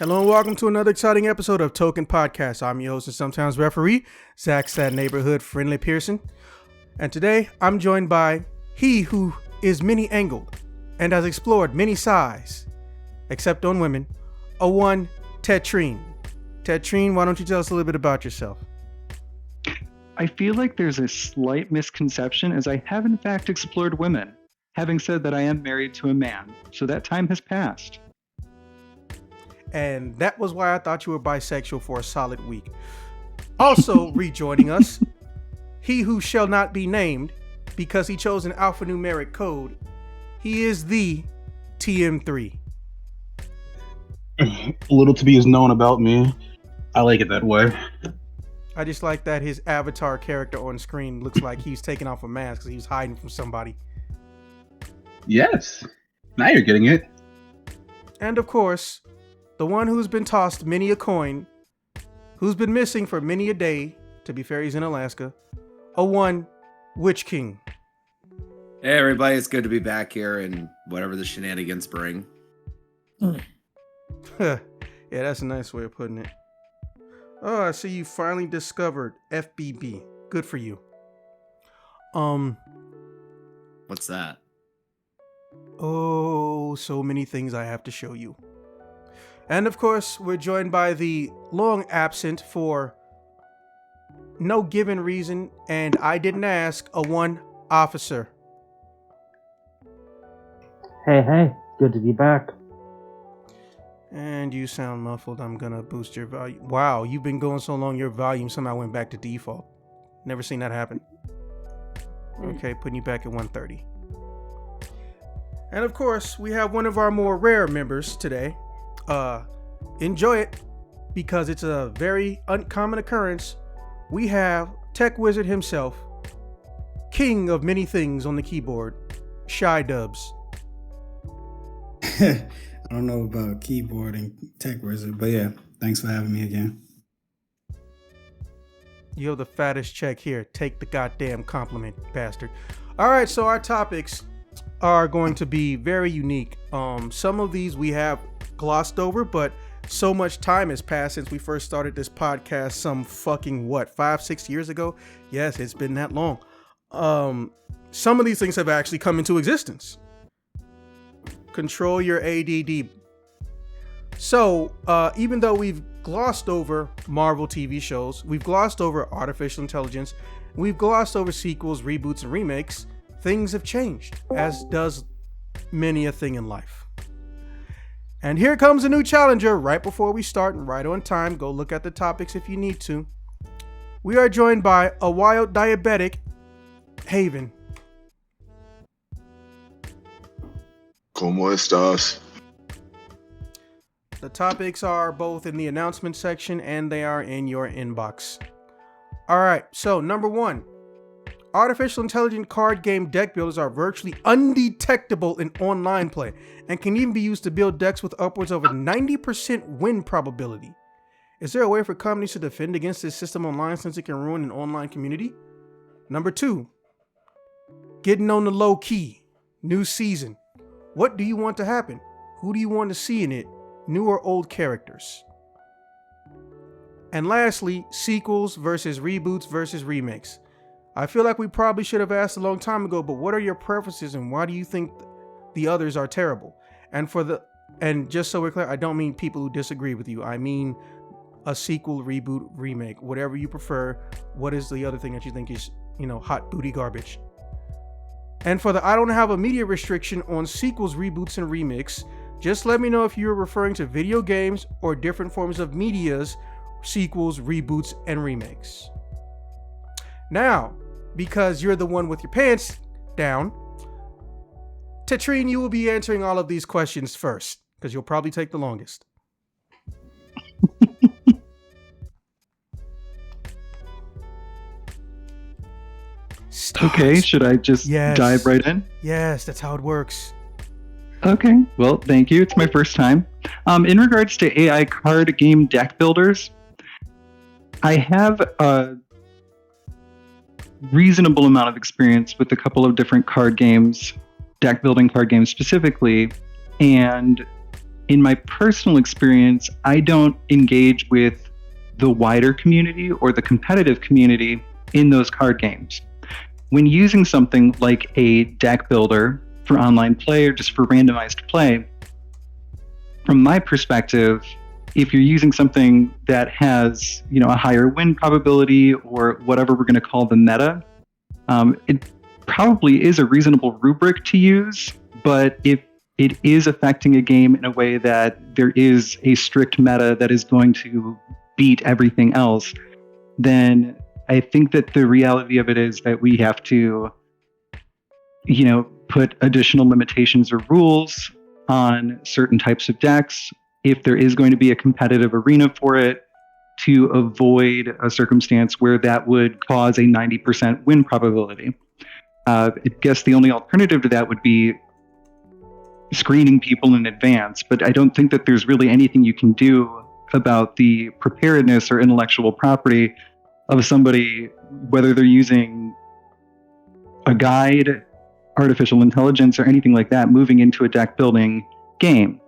Hello and welcome to another exciting episode of Token Podcast. I'm your host and sometimes referee, Zach's that neighborhood friendly Pearson. And today I'm joined by he who is many-angled and has explored many sides, except on women, a one, Tetrine. Tetrine, why don't you tell us a little bit about yourself? I feel like there's a slight misconception as I have in fact explored women, having said that I am married to a man, so that time has passed. And that was why I thought you were bisexual for a solid week. Also rejoining us, he who shall not be named because he chose an alphanumeric code. He is the TM3. Little to be is known about me. I like it that way. I just like that his avatar character on screen looks like he's taking off a mask because he was hiding from somebody. Yes. Now you're getting it. And of course, the one who's been tossed many a coin, who's been missing for many a day, to be fair, he's in Alaska, a one, Witch King. Hey everybody, it's good to be back here and whatever the shenanigans bring. Yeah, that's a nice way of putting it. Oh, I see you finally discovered FBB. Good for you. What's that? Oh, so many things I have to show you. And of course, we're joined by the long absent for no given reason, and I didn't ask, a one, Officer. Hey, good to be back. And you sound muffled. I'm gonna boost your volume. Wow, you've been going so long, your volume somehow went back to default. Never seen that happen. Okay, putting you back at 130. And of course, we have one of our more rare members today. Enjoy it because it's a very uncommon occurrence. We have Tech Wizard himself, king of many things on the keyboard, Shy Dubs. I don't know about keyboard and Tech Wizard, but yeah, thanks for having me again. You have the fattest check here. Take the goddamn compliment, bastard. All right, so our topics are going to be very unique. Some of these we have glossed over, but so much time has passed since we first started this podcast some fucking 5-6 years ago. Yes, it's been that long. Some of these things have actually come into existence. Control your ADD. So even though we've glossed over Marvel TV shows, we've glossed over artificial intelligence, we've glossed over sequels, reboots, and remakes, things have changed, as does many a thing in life. And here comes a new challenger right before we start and right on time. Go look at the topics if you need to. We are joined by a wild diabetic, Haven. ¿Cómo estás? The topics are both in the announcement section and they are in your inbox. All right, so number one. Artificial intelligent card game deck builders are virtually undetectable in online play and can even be used to build decks with upwards of a 90% win probability. Is there a way for companies to defend against this system online since it can ruin an online community? Number two, getting on the low key, new season. What do you want to happen? Who do you want to see in it? New or old characters? And lastly, sequels versus reboots versus remakes. I feel like we probably should have asked a long time ago, but what are your preferences and why do you think the others are terrible? And just so we're clear, I don't mean people who disagree with you. I mean a sequel, reboot, remake, whatever you prefer. What is the other thing that you think is, hot booty garbage? And for the I don't have a media restriction on sequels, reboots, and remakes, just let me know if you're referring to video games or different forms of medias, sequels, reboots, and remakes. Now, because you're the one with your pants down, Tetrine, you will be answering all of these questions first, because you'll probably take the longest. Okay, should I just dive right in? Yes, that's how it works. Okay, well, thank you. It's my first time. In regards to AI card game deck builders, I have a reasonable amount of experience with a couple of different card games, deck building card games specifically, and in my personal experience, I don't engage with the wider community or the competitive community in those card games. When using something like a deck builder for online play or just for randomized play, from my perspective, if you're using something that has, a higher win probability or whatever we're going to call the meta, it probably is a reasonable rubric to use. But if it is affecting a game in a way that there is a strict meta that is going to beat everything else, then I think that the reality of it is that we have to, put additional limitations or rules on certain types of decks if there is going to be a competitive arena for it, to avoid a circumstance where that would cause a 90% win probability. I guess the only alternative to that would be screening people in advance, but I don't think that there's really anything you can do about the preparedness or intellectual property of somebody, whether they're using a guide, artificial intelligence, or anything like that, moving into a deck building game.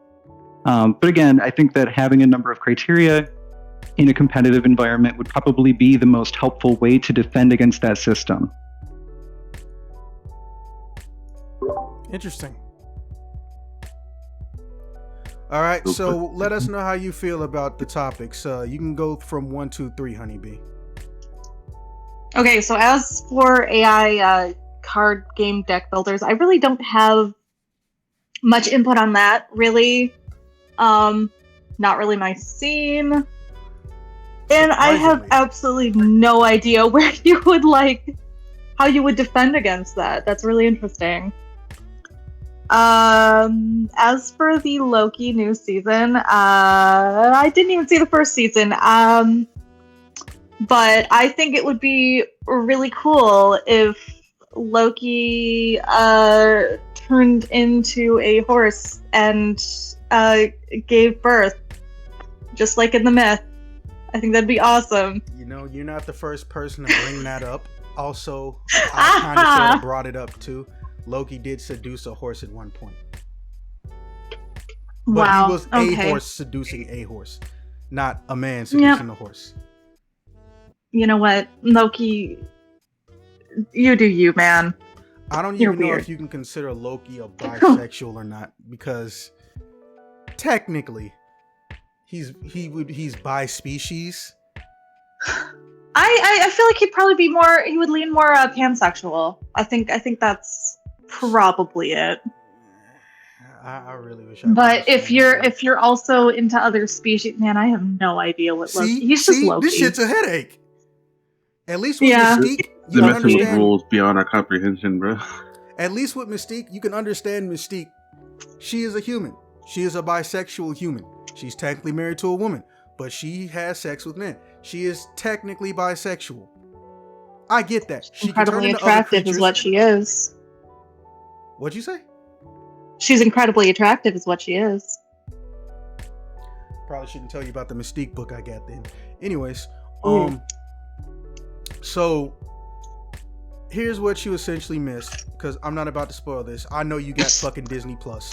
But again, I think that having a number of criteria in a competitive environment would probably be the most helpful way to defend against that system. Interesting. All right, so let us know how you feel about the topics. You can go from 1, 2, 3, Honeybee. Okay, so as for AI card game deck builders, I really don't have much input on that, really. Not really my scene. And I have absolutely no idea where you would how you would defend against that. That's really interesting. As for the Loki new season, I didn't even see the first season. But I think it would be really cool if Loki turned into a horse and gave birth, just like in the myth. I think that'd be awesome. You're not the first person to bring that up. Also, I kind of sort of brought it up too. Loki did seduce a horse at one point. But wow. He was a horse seducing a horse, not a man seducing a horse. You know what, Loki? You do you, man. I don't even know if you can consider Loki a bisexual or not, because technically he's bi-species. I feel like he would lean more pansexual. I think that's probably it. I really wish. But if you're also into other species, man, I have no idea what Loki. He's just Loki. This shit's a headache. At least with Mystique, you can understand rules beyond our comprehension, bro. At least with Mystique, you can understand Mystique. She is a human. She is a bisexual human. She's technically married to a woman, but she has sex with men. She is technically bisexual. I get that. She incredibly attractive is what she is. What'd you say? She's incredibly attractive is what she is. Probably shouldn't tell you about the Mystique book I got then. Anyways, so here's what you essentially missed, because I'm not about to spoil this. I know you got fucking Disney Plus,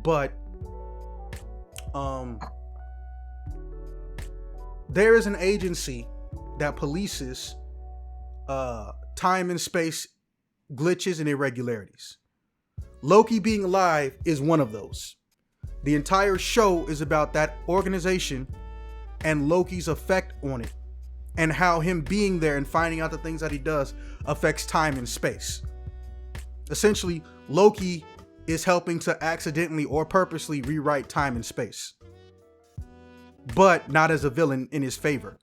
but there is an agency that polices time and space glitches and irregularities. Loki being alive is one of those. The entire show is about that organization and Loki's effect on it, and how him being there and finding out the things that he does affects time and space. Essentially, Loki is helping to accidentally or purposely rewrite time and space, but not as a villain, in his favor.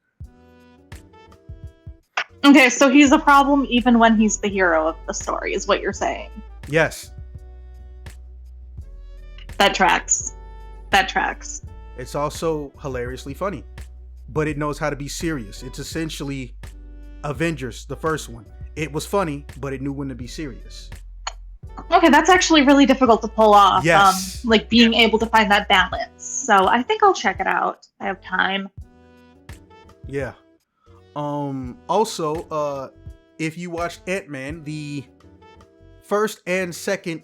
Okay, so he's a problem even when he's the hero of the story, is what you're saying. Yes. That tracks. It's also hilariously funny, but it knows how to be serious. It's essentially Avengers, the first one. It was funny, but it knew when to be serious. Okay, that's actually really difficult to pull off. Yes. Being able to find that balance. So I think I'll check it out. I have time. Yeah. Also, if you watched Ant-Man, the first and second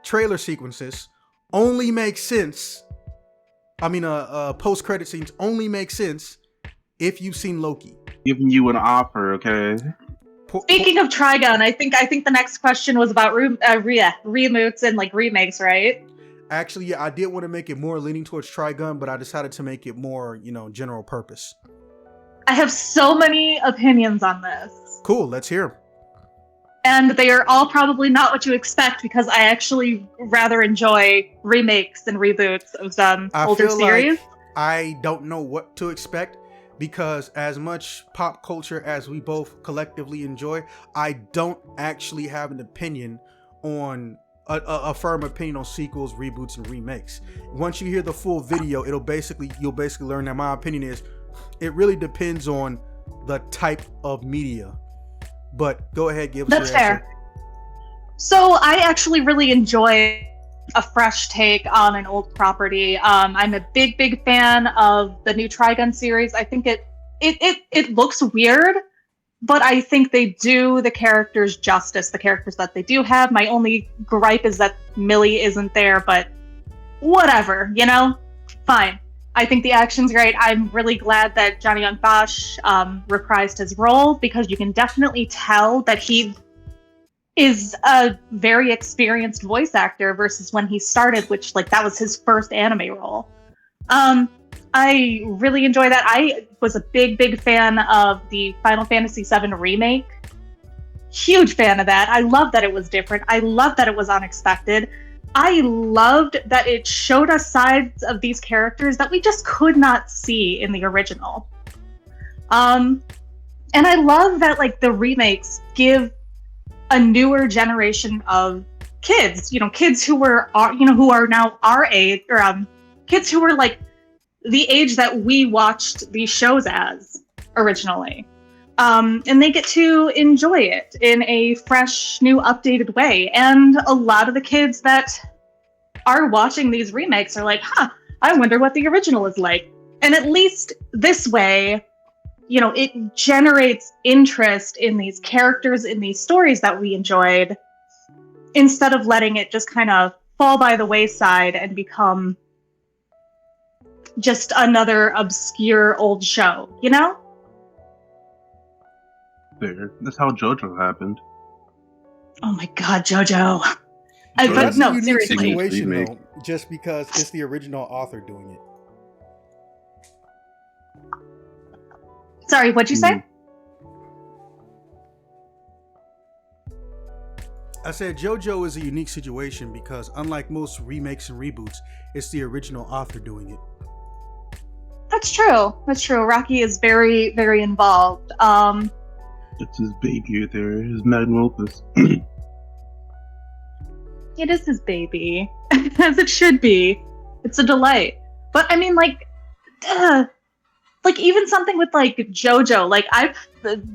trailer sequences only makes sense. I mean, post-credit scenes only make sense if you've seen Loki. Giving you an offer, okay? Speaking of Trigun, I think the next question was about reboots and like remakes, right? Actually, yeah, I did want to make it more leaning towards Trigun, but I decided to make it more, general purpose. I have so many opinions on this. Cool, let's hear 'em. And they are all probably not what you expect because I actually rather enjoy remakes and reboots of older series. Like I don't know what to expect because as much pop culture as we both collectively enjoy, I don't actually have an opinion on a firm opinion on sequels, reboots, and remakes. Once you hear the full video, you'll basically learn that my opinion is it really depends on the type of media. But go ahead, give us your answer. That's fair. So I actually really enjoy a fresh take on an old property. I'm a big fan of the new Trigun series. I think it looks weird, but I think they do the characters justice, the characters that they do have. My only gripe is that Millie isn't there, but whatever, fine. I think the action's great. I'm really glad that Johnny Young Bosch reprised his role because you can definitely tell that he is a very experienced voice actor versus when he started, which that was his first anime role. I really enjoy that. I was a big fan of the Final Fantasy VII Remake. Huge fan of that. I love that it was different. I love that it was unexpected. I loved that it showed us sides of these characters that we just could not see in the original. And I love that the remakes give a newer generation of kids, kids who were who are now our age, or kids who were the age that we watched these shows as originally. And they get to enjoy it in a fresh, new, updated way. And a lot of the kids that are watching these remakes are like, I wonder what the original is like. And at least this way, it generates interest in these characters, in these stories that we enjoyed, instead of letting it just kind of fall by the wayside and become just another obscure old show, Fair. That's how JoJo happened. Oh my God, JoJo. But That's a no, unique seriously. situation, though, just because it's the original author doing it. Sorry, what'd you say? I said JoJo is a unique situation because unlike most remakes and reboots, it's the original author doing it. That's true. Rocky is very, very involved. It's his baby there, his magnum opus. It is his baby, as it should be. It's a delight. But I mean, even something with JoJo,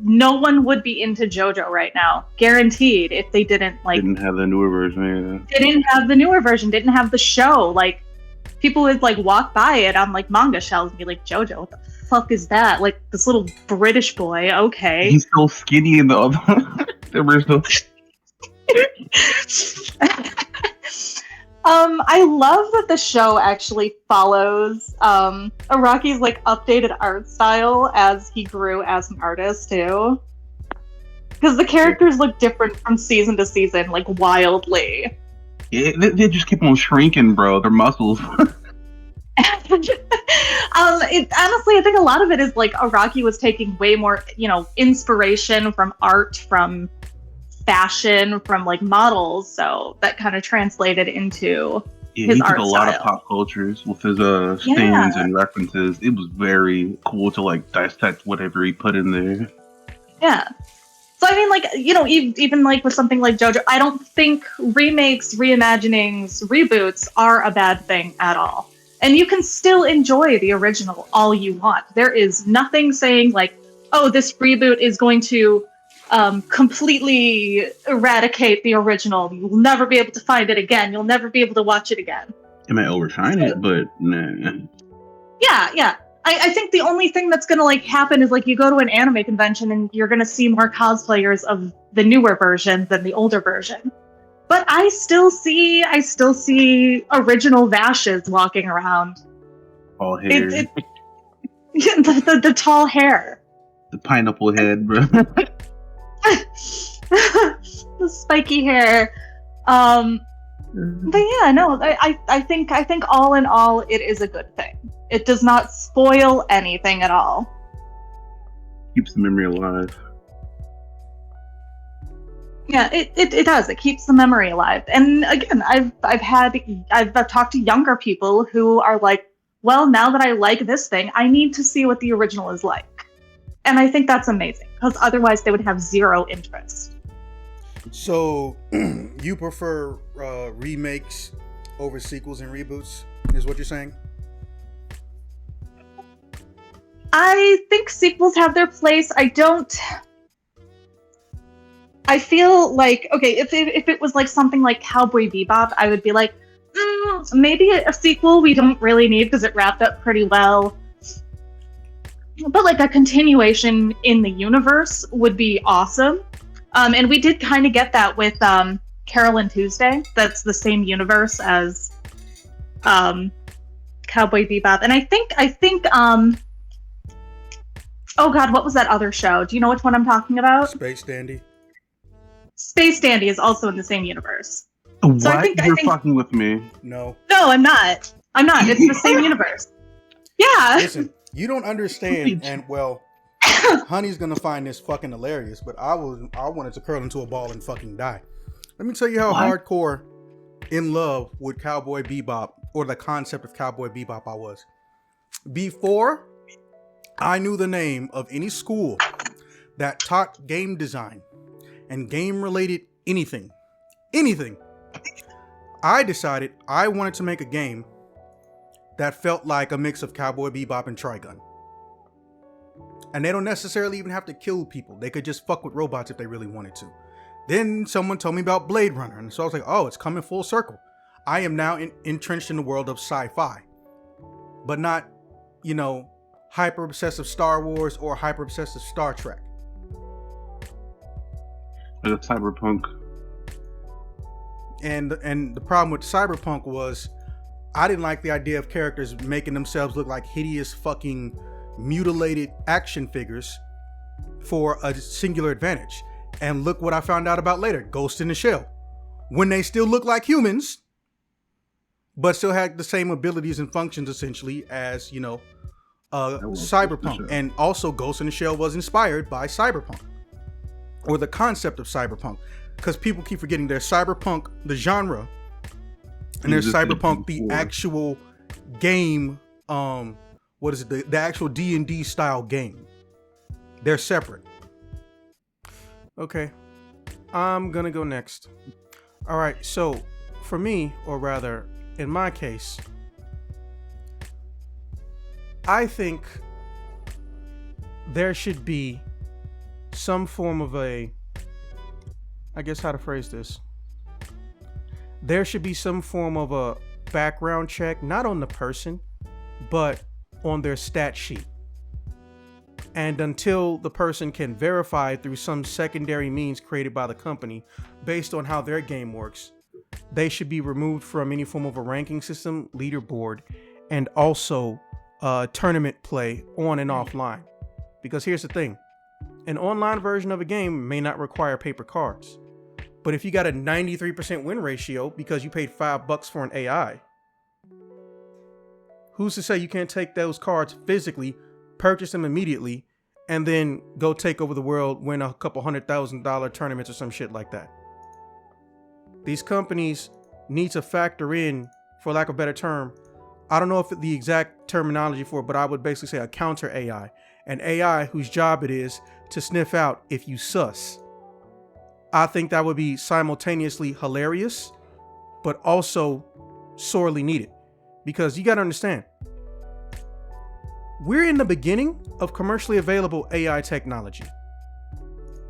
no one would be into JoJo right now, guaranteed, if they didn't didn't have the newer version. Yeah. Didn't have the newer version, didn't have the show. People would walk by it on manga shelves and be like, JoJo, what the fuck is that? This little British boy, okay. He's so skinny in the other the original. I love that the show actually follows Araki's updated art style as he grew as an artist too. Because the characters look different from season to season, wildly. Yeah, they just keep on shrinking, bro. Their muscles. Honestly, I think a lot of it is Araki was taking way more, inspiration from art, from fashion, from models, so that kind of translated into his art style. He took a lot of pop cultures with his stands and references. It was very cool to dissect whatever he put in there. Yeah. So I mean, even with something like JoJo, I don't think remakes, reimaginings, reboots are a bad thing at all. And you can still enjoy the original all you want. There is nothing saying oh, this reboot is going to completely eradicate the original. You will never be able to find it again. You'll never be able to watch it again. It might overshine it, but nah. Yeah. I think the only thing that's gonna happen is you go to an anime convention and you're gonna see more cosplayers of the newer version than the older version. But I still see original Vashes walking around. All hair. The tall hair. The pineapple head, bro. The spiky hair. But yeah, no, I think all in all it is a good thing. It does not spoil anything at all. Keeps the memory alive. Yeah, it does. It keeps the memory alive. And again, I've talked to younger people who are like, well, now that I like this thing, I need to see what the original is like. And I think that's amazing, because otherwise they would have zero interest. So, you prefer remakes over sequels and reboots, is what you're saying? I think sequels have their place. I feel like, okay, if it was like something like Cowboy Bebop, I would be like, maybe a sequel we don't really need because it wrapped up pretty well. But like a continuation in the universe would be awesome. And we did kind of get that with Carol and Tuesday. That's the same universe as Cowboy Bebop. And I think oh god, what was that other show? Do you know which one I'm talking about? Space Dandy. Space Dandy is also in the same universe. What? So I think fucking with me. No. No, I'm not. It's the same universe. Yeah. Listen, you don't understand, and well, Honey's gonna find this fucking hilarious, but I wanted to curl into a ball and fucking die. Let me tell you how hardcore in love with Cowboy Bebop, or the concept of Cowboy Bebop I was. Before I knew the name of any school that taught game design and game-related anything, I decided I wanted to make a game that felt like a mix of Cowboy Bebop and Trigun. And they don't necessarily even have to kill people. They could just fuck with robots if they really wanted to. Then someone told me about Blade Runner, and so I was like, oh, it's coming full circle. I am now entrenched in the world of sci-fi. But not, hyper-obsessive Star Wars or hyper-obsessive Star Trek. Like a cyberpunk. And the problem with cyberpunk was I didn't like the idea of characters making themselves look like hideous fucking mutilated action figures for a singular advantage. And look what I found out about later, Ghost in the Shell. When they still look like humans, but still had the same abilities and functions essentially as, cyberpunk. And also Ghost in the Shell was inspired by cyberpunk, or the concept of cyberpunk. Because people keep forgetting there's cyberpunk, the genre, and there's cyberpunk, the actual game, what is it, the actual D&D style game. They're separate. Okay, I'm gonna go next. All right, so for me, or rather, in my case, I think there should be some form of how to phrase this. There should be some form of a background check, not on the person, but on their stat sheet. And until the person can verify through some secondary means created by the company based on how their game works, they should be removed from any form of a ranking system, leaderboard, and also tournament play on and offline. Because here's the thing, an online version of a game may not require paper cards. But if you got a 93% win ratio because you paid $5 for an AI, who's to say you can't take those cards physically, purchase them immediately, and then go take over the world, win a couple $100,000 tournaments or some shit like that? These companies need to factor in, for lack of a better term, I don't know if the exact terminology for it, but I would basically say a counter AI. An AI whose job it is to sniff out if you sus. I think that would be simultaneously hilarious, but also sorely needed. Because you got to understand, we're in the beginning of commercially available AI technology,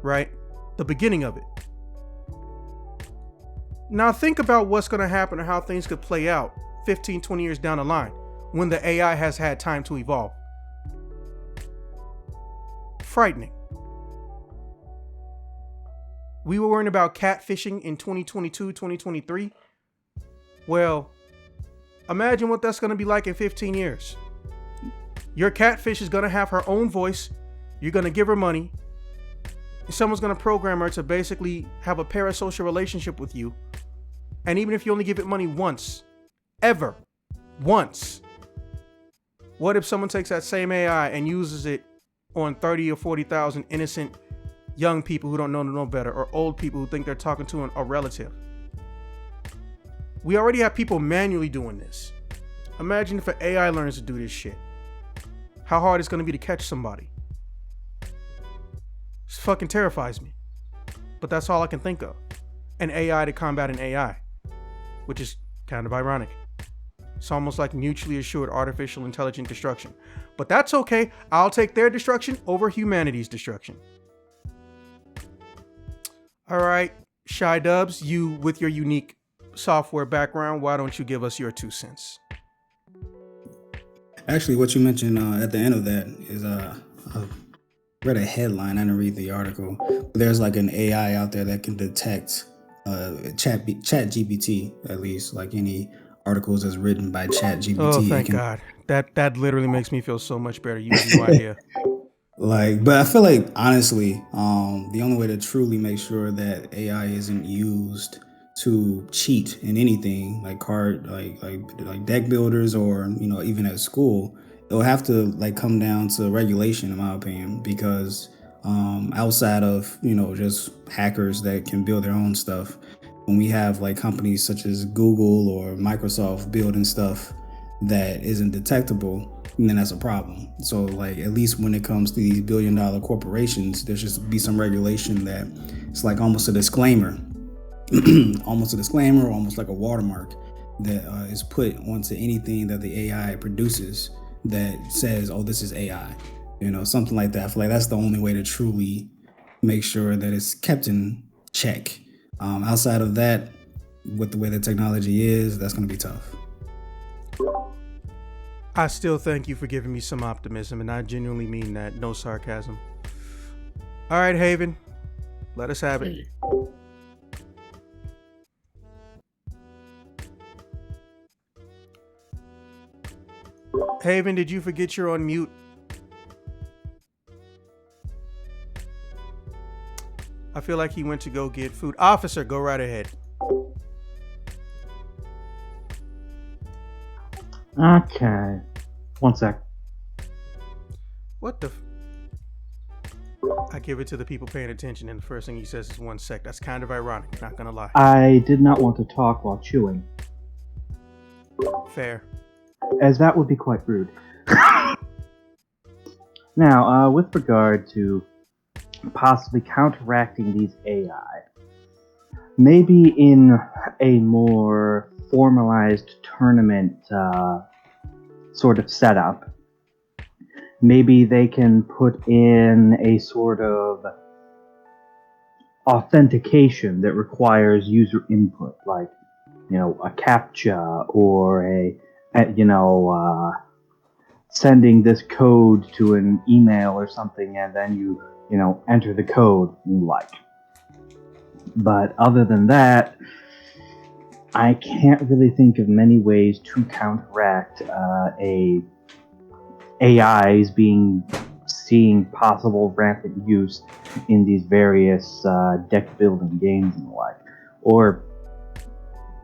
right? The beginning of it. Now think about what's going to happen or how things could play out 15, 20 years down the line when the AI has had time to evolve. Frightening. We were worrying about catfishing in 2022, 2023. Well, imagine what that's going to be like in 15 years. Your catfish is going to have her own voice. You're going to give her money. Someone's going to program her to basically have a parasocial relationship with you. And even if you only give it money once, ever, once, what if someone takes that same AI and uses it on 30 or 40,000 innocent young people who don't know no better, or old people who think they're talking to a relative? We already have people manually doing this. Imagine if an AI learns to do this shit. How hard it's going to be to catch somebody. This fucking terrifies me. But that's all I can think of. An AI to combat an AI. Which is kind of ironic. It's almost like mutually assured artificial intelligent destruction. But that's okay. I'll take their destruction over humanity's destruction. All right, Shy Dubs, you with your unique software background, why don't you give us your 2 cents? Actually, what you mentioned at the end of that is I read a headline. I didn't read the article. But there's like an AI out there that can detect chat GPT, at least, like any articles that's written by chat GPT. Oh, thank God. That literally makes me feel so much better. You have no idea. But I feel like, honestly, the only way to truly make sure that AI isn't used to cheat in anything, like deck builders, or even at school, it'll have to come down to regulation, in my opinion, because outside of just hackers that can build their own stuff, when we have companies such as Google or Microsoft building stuff that isn't detectable, then that's a problem. So at least when it comes to these billion-dollar corporations, there should be some regulation that it's almost a disclaimer, almost like a watermark that is put onto anything that the AI produces that says, oh, this is AI, something like that. I feel like that's the only way to truly make sure that it's kept in check. Outside of that, with the way the technology is, that's going to be tough. I still thank you for giving me some optimism, and I genuinely mean that. No sarcasm. All right, Haven, let us have it. Haven, did you forget you're on mute? I feel like he went to go get food. Officer, go right ahead. Okay. 1 sec. What the? I give it to the people paying attention, and the first thing he says is 1 sec. That's kind of ironic, not gonna lie. I did not want to talk while chewing, Fair. as that would be quite rude. Now, with regard to possibly counteracting these AI, maybe in a more formalized tournament sort of setup, maybe they can put in a sort of authentication that requires user input, like a CAPTCHA or sending this code to an email or something, and then you enter the code you like. But other than that, I can't really think of many ways to counteract AIs seeing possible rampant use in these various deck building games and the like, or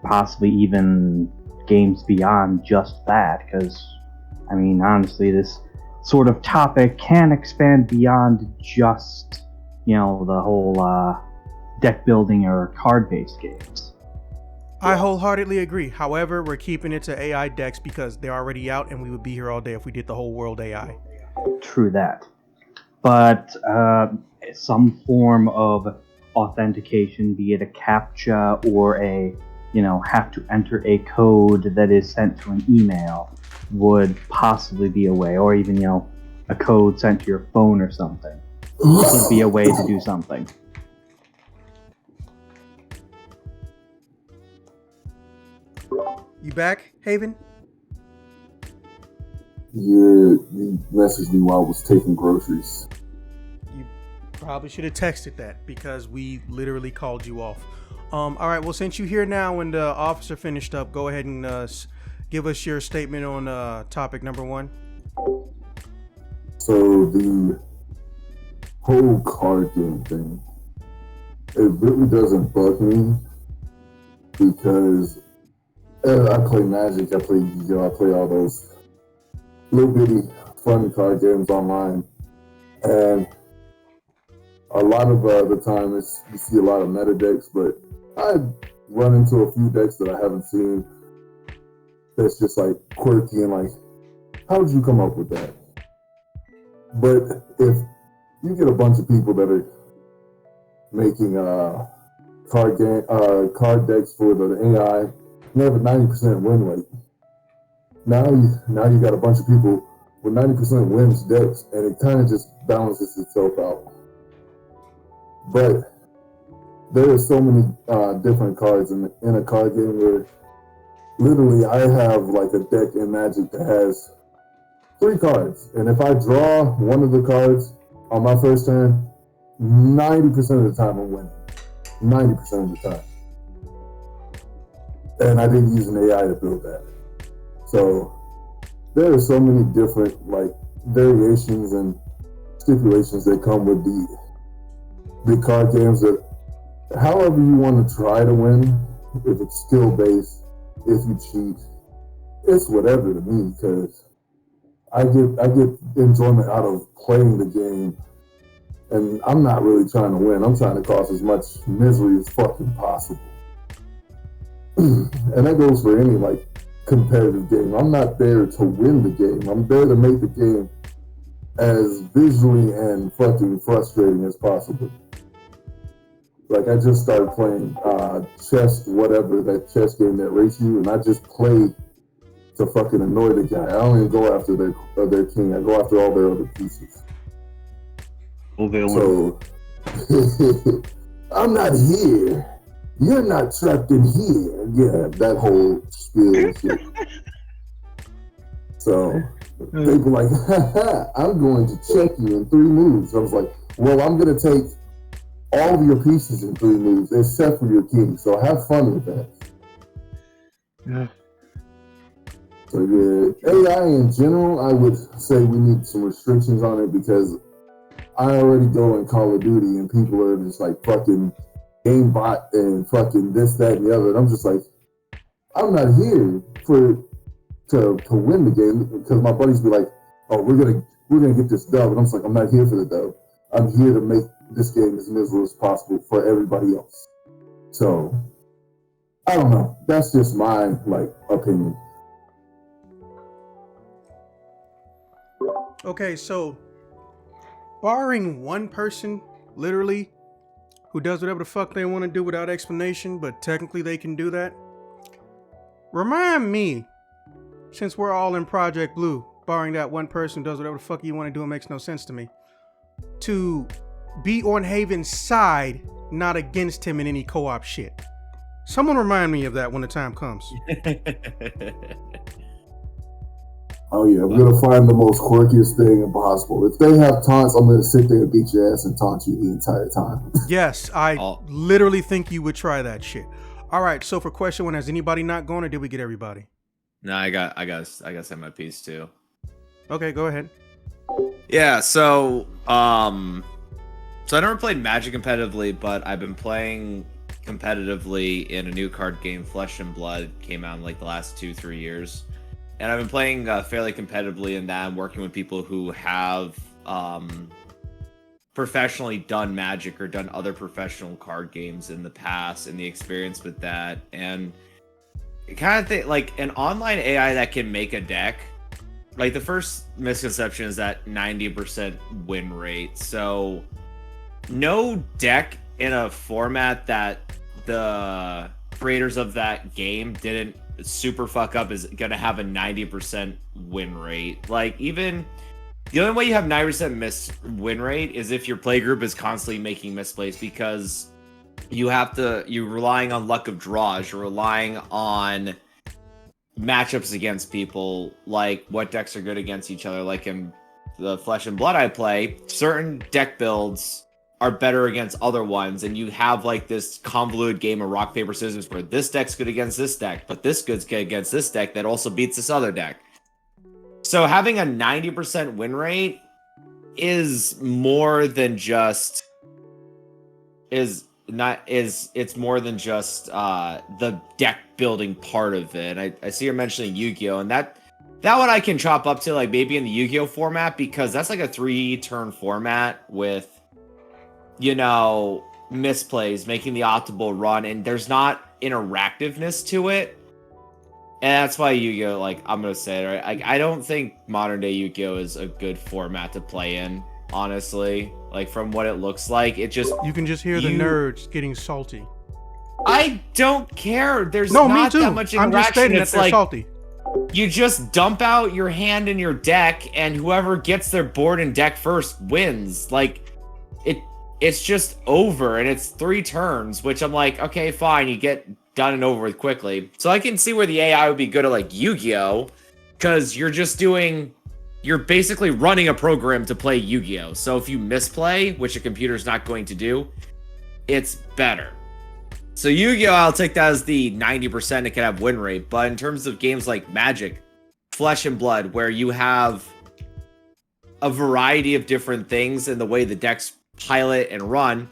possibly even games beyond just that, because honestly, this sort of topic can expand beyond just the whole deck building or card based games. I wholeheartedly agree. However, we're keeping it to AI decks because they're already out, and we would be here all day if we did the whole world AI. True that. But some form of authentication, be it a CAPTCHA or a, have to enter a code that is sent to an email, would possibly be a way, or even, a code sent to your phone or something would be a way to do something. You back, Haven? Yeah, you messaged me while I was taking groceries. You Probably should have texted that because we literally called you off. All right. Well, since you're here now and the officer finished up, go ahead and give us your statement on topic number 1. So the whole card game thing, it really doesn't bug me because I play Magic, I play Yu-Gi-Oh, I play all those little bitty fun card games online, and a lot of the time you see a lot of meta decks, but I run into a few decks that I haven't seen that's just like quirky and like, how did you come up with that? But if you get a bunch of people that are making card decks for the AI, and they have a 90% win rate. Now you got a bunch of people with 90% wins decks, and it kind of just balances itself out. But there are so many different cards in a card game where literally I have like a deck in Magic that has 3 cards, and if I draw one of the cards on my first turn, 90% of the time I'm winning. 90% of the time. And I didn't use an AI to build that. So there are so many different like variations and stipulations that come with the card games that however you want to try to win, if it's skill based, if you cheat, it's whatever to me because I get enjoyment out of playing the game, and I'm not really trying to win. I'm trying to cause as much misery as fucking possible. And that goes for any like competitive game. I'm not there to win the game. I'm there to make the game as visually and fucking frustrating as possible. Like I just started playing chess, whatever, that chess game that race you, and I just play to fucking annoy the guy. I don't even go after their king. I go after all their other pieces. So I'm not here. You're not trapped in here. Yeah, that whole spiel and shit. So people like, I'm going to check you in 3 moves. I was like, well, I'm going to take all of your pieces in 3 moves, except for your king. So have fun with that. Yeah. So yeah, AI in general, I would say we need some restrictions on it because I already go in Call of Duty and people are just like fucking aimbot and fucking this, that, and the other. And I'm just like, I'm not here to win the game because my buddies be like, oh, we're gonna get this dub, and I'm just like, I'm not here for the dub. I'm here to make this game as miserable as possible for everybody else. So I don't know. That's just my like opinion. Okay, so barring one person, literally, who does whatever the fuck they want to do without explanation, but technically they can do that, remind me, since we're all in Project Blue, barring that one person who does whatever the fuck you want to do and makes no sense to me, to be on Haven's side, not against him in any co-op shit. Someone remind me of that when the time comes. Oh yeah, I'm gonna find the most quirkiest thing impossible. If they have taunts, I'm gonna sit there and beat your ass and taunt you the entire time. Yes, I literally think you would try that shit. All right, so for question 1, has anybody not gone, or did we get everybody? No, I got say my piece too. Okay, go ahead. Yeah, so I never played Magic competitively, but I've been playing competitively in a new card game, Flesh and Blood, came out in like the last 2-3 years. And I've been playing fairly competitively in that. I'm working with people who have professionally done Magic or done other professional card games in the past, and the experience with that. And kind of think like an online AI that can make a deck. Like the first misconception is that 90% win rate. So no deck in a format that the creators of that game didn't super fuck up is gonna have a 90% win rate. Like even the only way you have 90% win rate is if your playgroup is constantly making misplays, because you're relying on luck of draws, you're relying on matchups against people, like what decks are good against each other. Like in the Flesh and Blood I play, certain deck builds are better against other ones, and you have like this convoluted game of rock paper scissors where this deck's good against this deck, but this good's good against this deck that also beats this other deck. So having a 90% win rate is more than just it's more than just the deck building part of it. I see you're mentioning Yu-Gi-Oh, and that one I can chop up to like maybe in the Yu-Gi-Oh format, because that's like a 3-turn format with, you know, misplays, making the optimal run, and there's not interactiveness to it. And that's why Yu-Gi-Oh, like, I'm gonna say it, right? Like, I don't think modern day Yu-Gi-Oh is a good format to play in, honestly. Like, from what it looks like, it just... You can just hear the nerds getting salty. I don't care. There's no, not me too. that much interaction. I'm just stating that they're like, salty. You just dump out your hand in your deck, and whoever gets their board and deck first wins. Like, it's just over, and it's 3 turns, which I'm like, okay, fine, you get done and over with quickly. So I can see where the AI would be good at like Yu-Gi-Oh, because you're basically running a program to play Yu-Gi-Oh. So if you misplay, which a computer's not going to do, it's better. So Yu-Gi-Oh, I'll take that as the 90% it can have win rate. But in terms of games like Magic, Flesh and Blood, where you have a variety of different things and the way the decks pilot and run,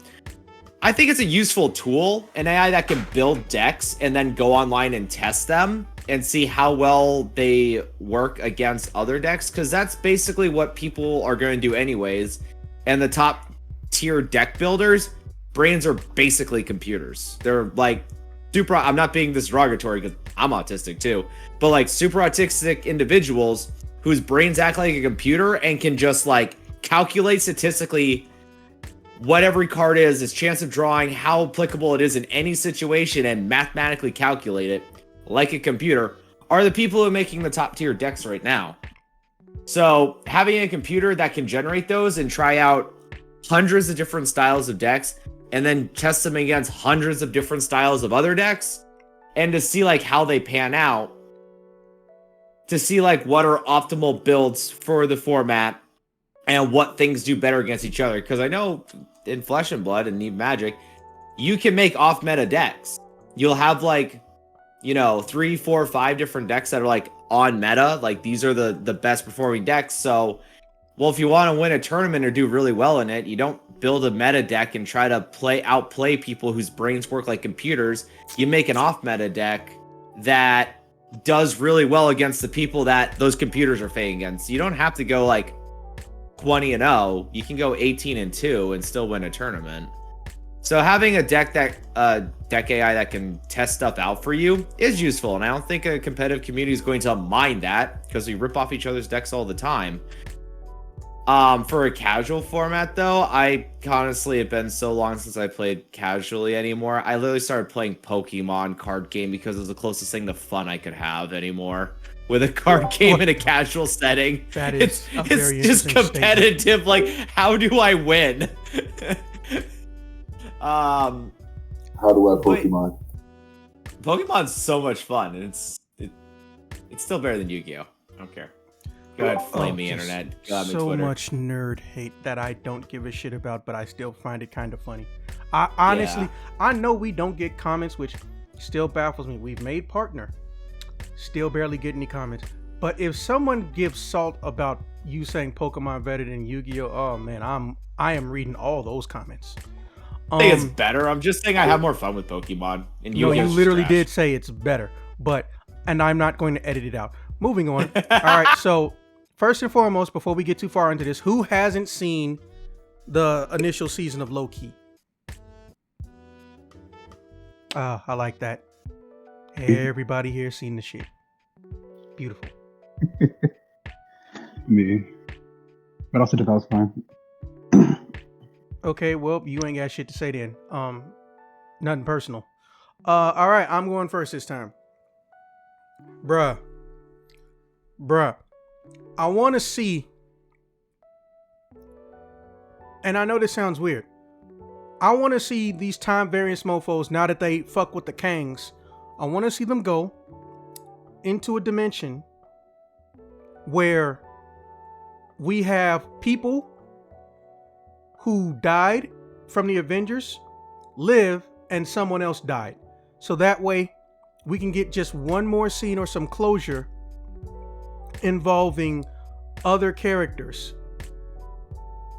I think it's a useful tool, an AI that can build decks and then go online and test them and see how well they work against other decks, because that's basically what people are going to do anyways. And the top tier deck builders, brains are basically computers. They're like super, I'm not being this derogatory because I'm autistic too, but like super autistic individuals whose brains act like a computer and can just like calculate statistically what every card is, its chance of drawing, how applicable it is in any situation, and mathematically calculate it like a computer, are the people who are making the top tier decks right now. So having a computer that can generate those and try out hundreds of different styles of decks and then test them against hundreds of different styles of other decks, and to see like how they pan out, to see like what are optimal builds for the format and what things do better against each other. Because I know in Flesh and Blood and Eve Magic, you can make off-meta decks. You'll have like, you know, 3, 4, 5 different decks that are like on meta. Like these are the best performing decks. So, well, if you want to win a tournament or do really well in it, you don't build a meta deck and try to outplay people whose brains work like computers. You make an off-meta deck that does really well against the people that those computers are fighting against. You don't have to go like 20-0, you can go 18-2 and still win a tournament. So having a deck AI that can test stuff out for you is useful, and I don't think a competitive community is going to mind that, because we rip off each other's decks all the time. For a casual format though, I honestly have been so long since I played casually anymore. I literally started playing Pokemon card game because it was the closest thing to fun I could have anymore. With a card game in a casual setting. That is it's just competitive. Statement. Like, how do I win? How do I Pokemon? Pokemon's so much fun, and it's still better than Yu-Gi-Oh. I don't care. Go ahead, flame me, internet. Go so Twitter. Much nerd hate that I don't give a shit about, but I still find it kind of funny. I honestly, I know we don't get comments, which still baffles me. We've made partner. Still barely get any comments. But if someone gives salt about you saying Pokemon better than Yu-Gi-Oh, oh man, I am reading all those comments. I think it's better. I'm just saying I have more fun with Pokemon. And no, you literally did say it's better, and I'm not going to edit it out. Moving on. All right, so first and foremost, before we get too far into this, who hasn't seen the initial season of Loki? I like that. Everybody here seen the shit. Beautiful. Me. But also that was fine. Okay, well, you ain't got shit to say then. Nothing personal. All right, I'm going first this time. Bruh. I want to see, and I know this sounds weird, I want to see these time variance mofos, now that they fuck with the Kangs, I want to see them go into a dimension where we have people who died from the Avengers live and someone else died. So that way we can get just one more scene or some closure involving other characters.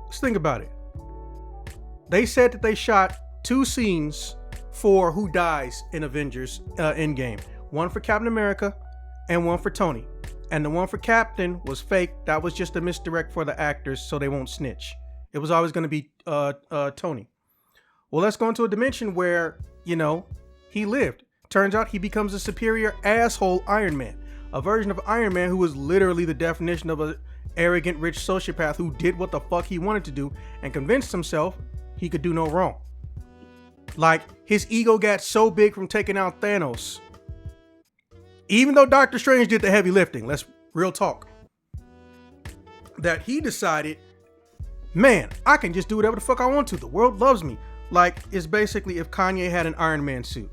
Let's think about it. They said that they shot 2 scenes for who dies in Avengers Endgame. One for Captain America and one for Tony. And the one for Captain was fake. That was just a misdirect for the actors so they won't snitch. It was always going to be Tony. Well, let's go into a dimension where, he lived. Turns out he becomes a superior asshole Iron Man. A version of Iron Man who was literally the definition of an arrogant, rich sociopath who did what the fuck he wanted to do and convinced himself he could do no wrong. Like, his ego got so big from taking out Thanos. Even though Doctor Strange did the heavy lifting, let's real talk, that he decided, man, I can just do whatever the fuck I want to. The world loves me. Like, it's basically if Kanye had an Iron Man suit.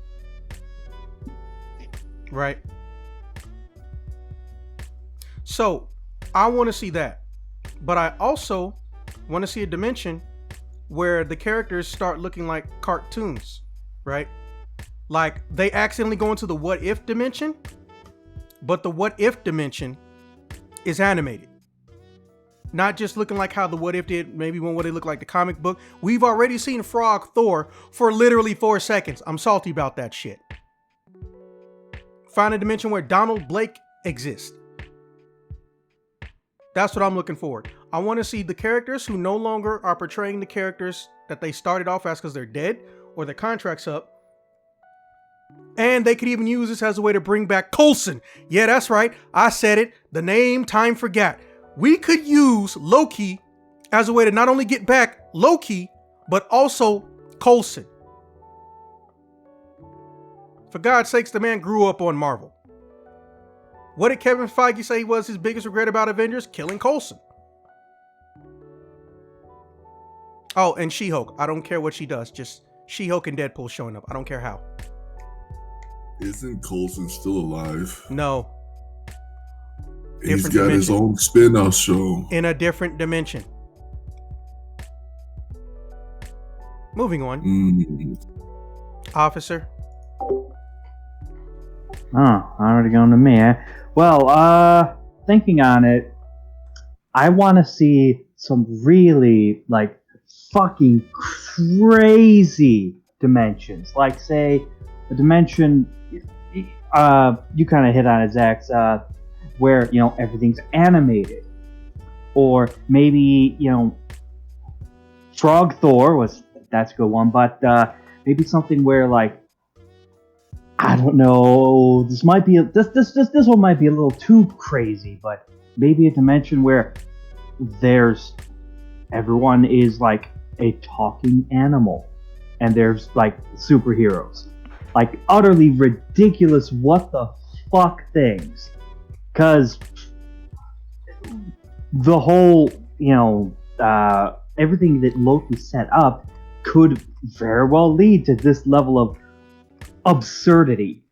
Right? So, I want to see that. But I also want to see a dimension where the characters start looking like cartoons. Right? Like, they accidentally go into the what if dimension, but the what if dimension is animated. Not just looking like how the what if did, maybe when what it looked like the comic book. We've already seen Frog Thor for literally 4 seconds. I'm salty about that shit. Find a dimension where Donald Blake exists. That's what I'm looking for. I want to see the characters who no longer are portraying the characters that they started off as because they're dead or their contract's up. And they could even use this as a way to bring back Coulson. Yeah, that's right. I said it. The name time forgot. We could use Loki as a way to not only get back Loki, but also Coulson. For God's sakes, the man grew up on Marvel. What did Kevin Feige say was his biggest regret about Avengers? Killing Coulson. Oh, and She-Hulk. I don't care what she does. Just She-Hulk and Deadpool showing up. I don't care how. Isn't Coulson still alive? No. He's Different got dimension. his own spin-off show. In a different dimension. Moving on. Officer. Oh, already going to me, eh? Well, thinking on it, I want to see some really, fucking crazy dimensions. Like, say, a dimension, you kind of hit on it, Zach, where, everything's animated. Or maybe, Frog Thor that's a good one, but maybe something where, I don't know, this one might be a little too crazy, but maybe a dimension where everyone is like a talking animal, and there's superheroes. Utterly ridiculous what the fuck things. Because the whole, everything that Loki set up could very well lead to this level of absurdity,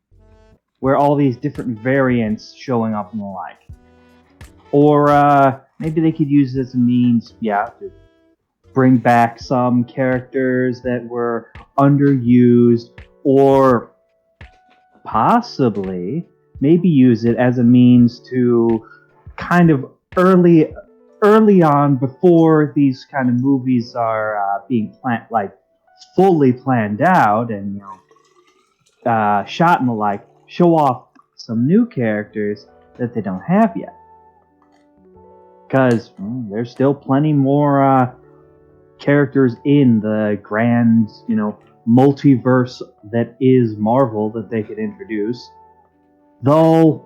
where all these different variants showing up and the like. Or maybe they could use it as a means, to bring back some characters that were underused, or possibly maybe use it as a means to kind of early on, before these kind of movies are being fully planned out and shot and the like, show off some new characters that they don't have yet. Because there's still plenty more characters in the grand, multiverse that is Marvel that they could introduce. Though,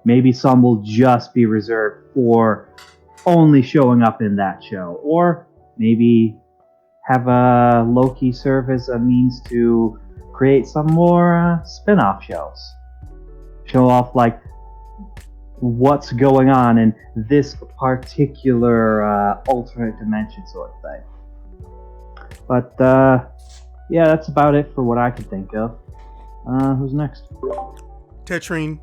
maybe some will just be reserved for only showing up in that show. Or maybe have Loki serve as a means to create some more spin-off shows. Show off, what's going on in this particular alternate dimension sort of thing. But, that's about it for what I could think of. Who's next? Tetrine.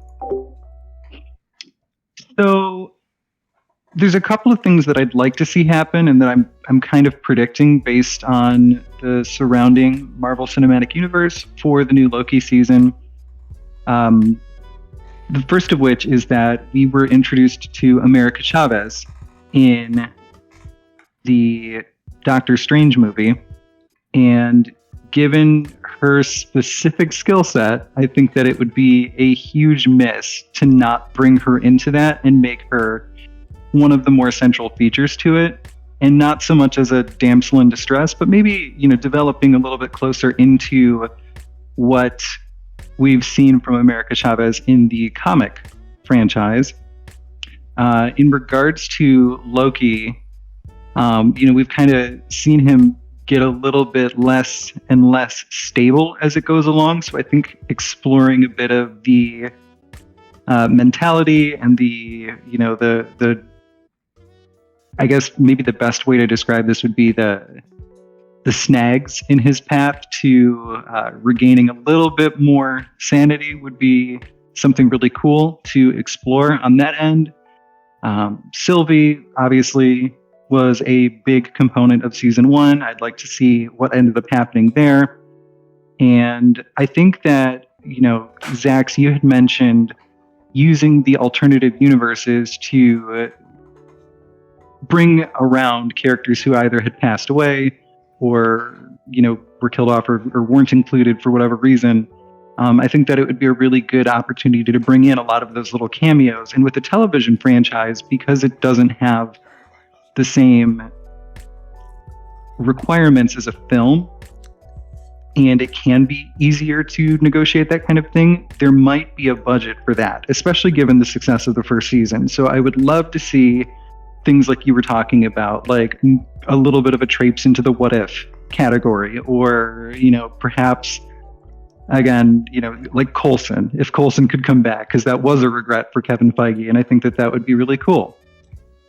So, there's a couple of things that I'd like to see happen, and that I'm kind of predicting based on the surrounding Marvel Cinematic Universe for the new Loki season. The first of which is that we were introduced to America Chavez in the Doctor Strange movie, and given her specific skill set, I think that it would be a huge miss to not bring her into that and make her one of the more central features to it, and not so much as a damsel in distress, but maybe, developing a little bit closer into what we've seen from America Chavez in the comic franchise. In regards to Loki, we've kind of seen him get a little bit less and less stable as it goes along. So I think exploring a bit of the mentality and the I guess maybe the best way to describe this would be the snags in his path to regaining a little bit more sanity would be something really cool to explore on that end. Sylvie obviously was a big component of season 1. I'd like to see what ended up happening there. And I think that, Zax, you had mentioned using the alternative universes to bring around characters who either had passed away or, were killed off or weren't included for whatever reason. I think that it would be a really good opportunity to bring in a lot of those little cameos. And with the television franchise, because it doesn't have the same requirements as a film, and it can be easier to negotiate that kind of thing, there might be a budget for that, especially given the success of the first season. So I would love to see things like you were talking about, like a little bit of a traipse into the what if category, or, perhaps, again, like Coulson, if Coulson could come back, because that was a regret for Kevin Feige, and I think that that would be really cool.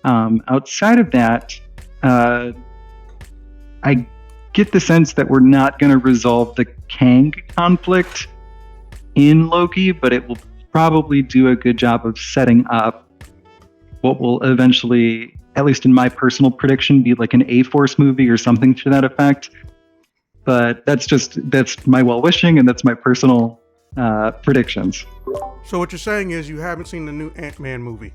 Outside of that, I get the sense that we're not going to resolve the Kang conflict in Loki, but it will probably do a good job of setting up what will eventually, at least in my personal prediction, be like an A-Force movie or something to that effect. But that's my well-wishing, and that's my personal predictions. So what you're saying is you haven't seen the new Ant-Man movie?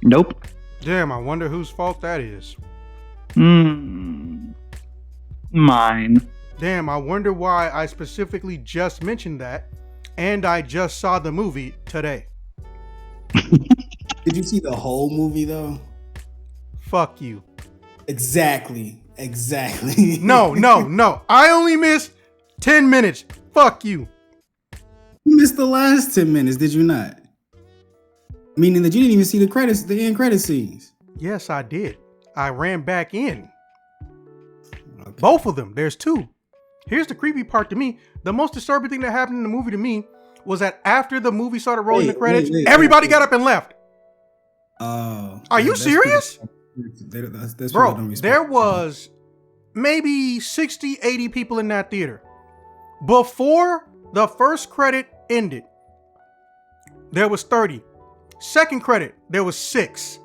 Nope. Damn, I wonder whose fault that is. Mine. Damn, I wonder why I specifically just mentioned that, and I just saw the movie today. Did you see the whole movie though? Fuck you. Exactly. No. I only missed 10 minutes. Fuck you. You missed the last 10 minutes, did you not? Meaning that you didn't even see the end credit scenes. Yes, I did. I ran back in. Okay. Both of them. There's two. Here's the creepy part to me. The most disturbing thing that happened in the movie to me was that after the movie started rolling the credits, everybody got up and left. Are you serious? That's Bro, there was maybe 60, 80 people in that theater. Before the first credit ended, there was 30. Second credit, there was 6.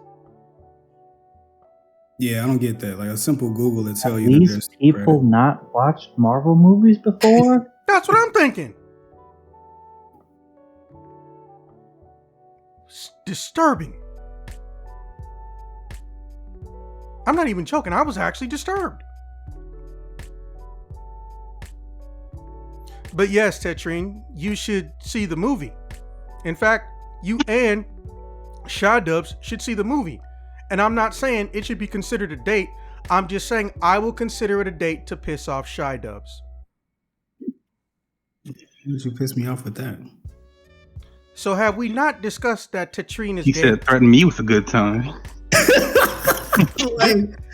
Yeah, I don't get that. Like a simple Google will tell you. These people not watched Marvel movies before? That's what I'm thinking. It's disturbing. I'm not even joking. I was actually disturbed. But yes, Tetrine, you should see the movie. In fact, you and Shy Dubs should see the movie. And I'm not saying it should be considered a date. I'm just saying I will consider it a date to piss off Shy Dubs. Would you piss me off with that? So have we not discussed that Tetrine is He gay? said threaten me with a good time.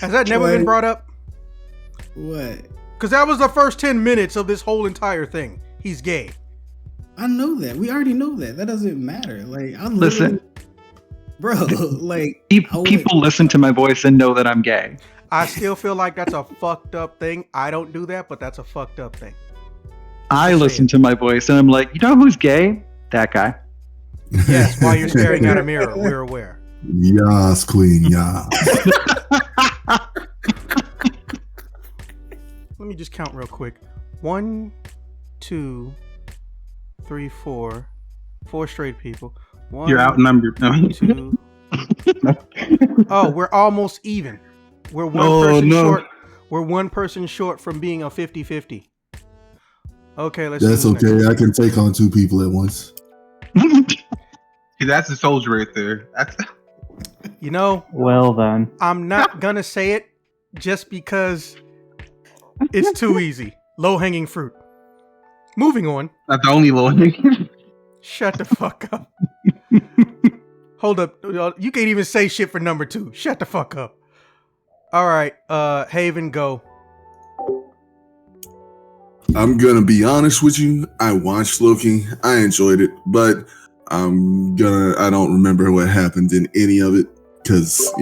Has that never been brought up? What? Because that was the first 10 minutes of this whole entire thing. He's gay. I know that. We already know that. That doesn't matter. Like, I'm Listen, bro. Like, people listen to my voice and know that I'm gay. I still feel like that's a fucked up thing. I don't do that, but that's a fucked up thing. I listen to my voice and I'm like, you know who's gay? That guy. Yes, while you're staring at a mirror, we're aware. Yas, queen, yas. Let me just count real quick. 1, 2, 3, 4. 4 straight people. One, You're outnumbered. 2. Oh, we're almost even. We're one Oh, person no. short. We're one person short from being a 50-50. Okay, let's That's see who's okay. next. I can take on 2 people at once. See, that's a soldier right there. That's You know, Well then. I'm not gonna say it just because it's too easy. Low-hanging fruit. Moving on. not the only one. Shut the fuck up. Hold up. You can't even say shit for number 2. Shut the fuck up. All right, Haven, go. I'm gonna be honest with you. I watched Loki. I enjoyed it, but I don't remember what happened in any of it because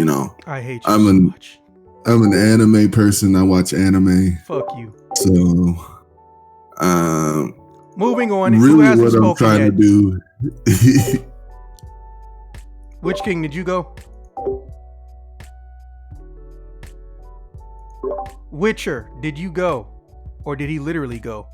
I hate you I'm so much. I'm an anime person. I watch anime, Fuck you. so Moving on. Who really hasn't what I'm spoken trying yet? to do. Witch King, did you go? Witcher, did you go? Or did he literally go?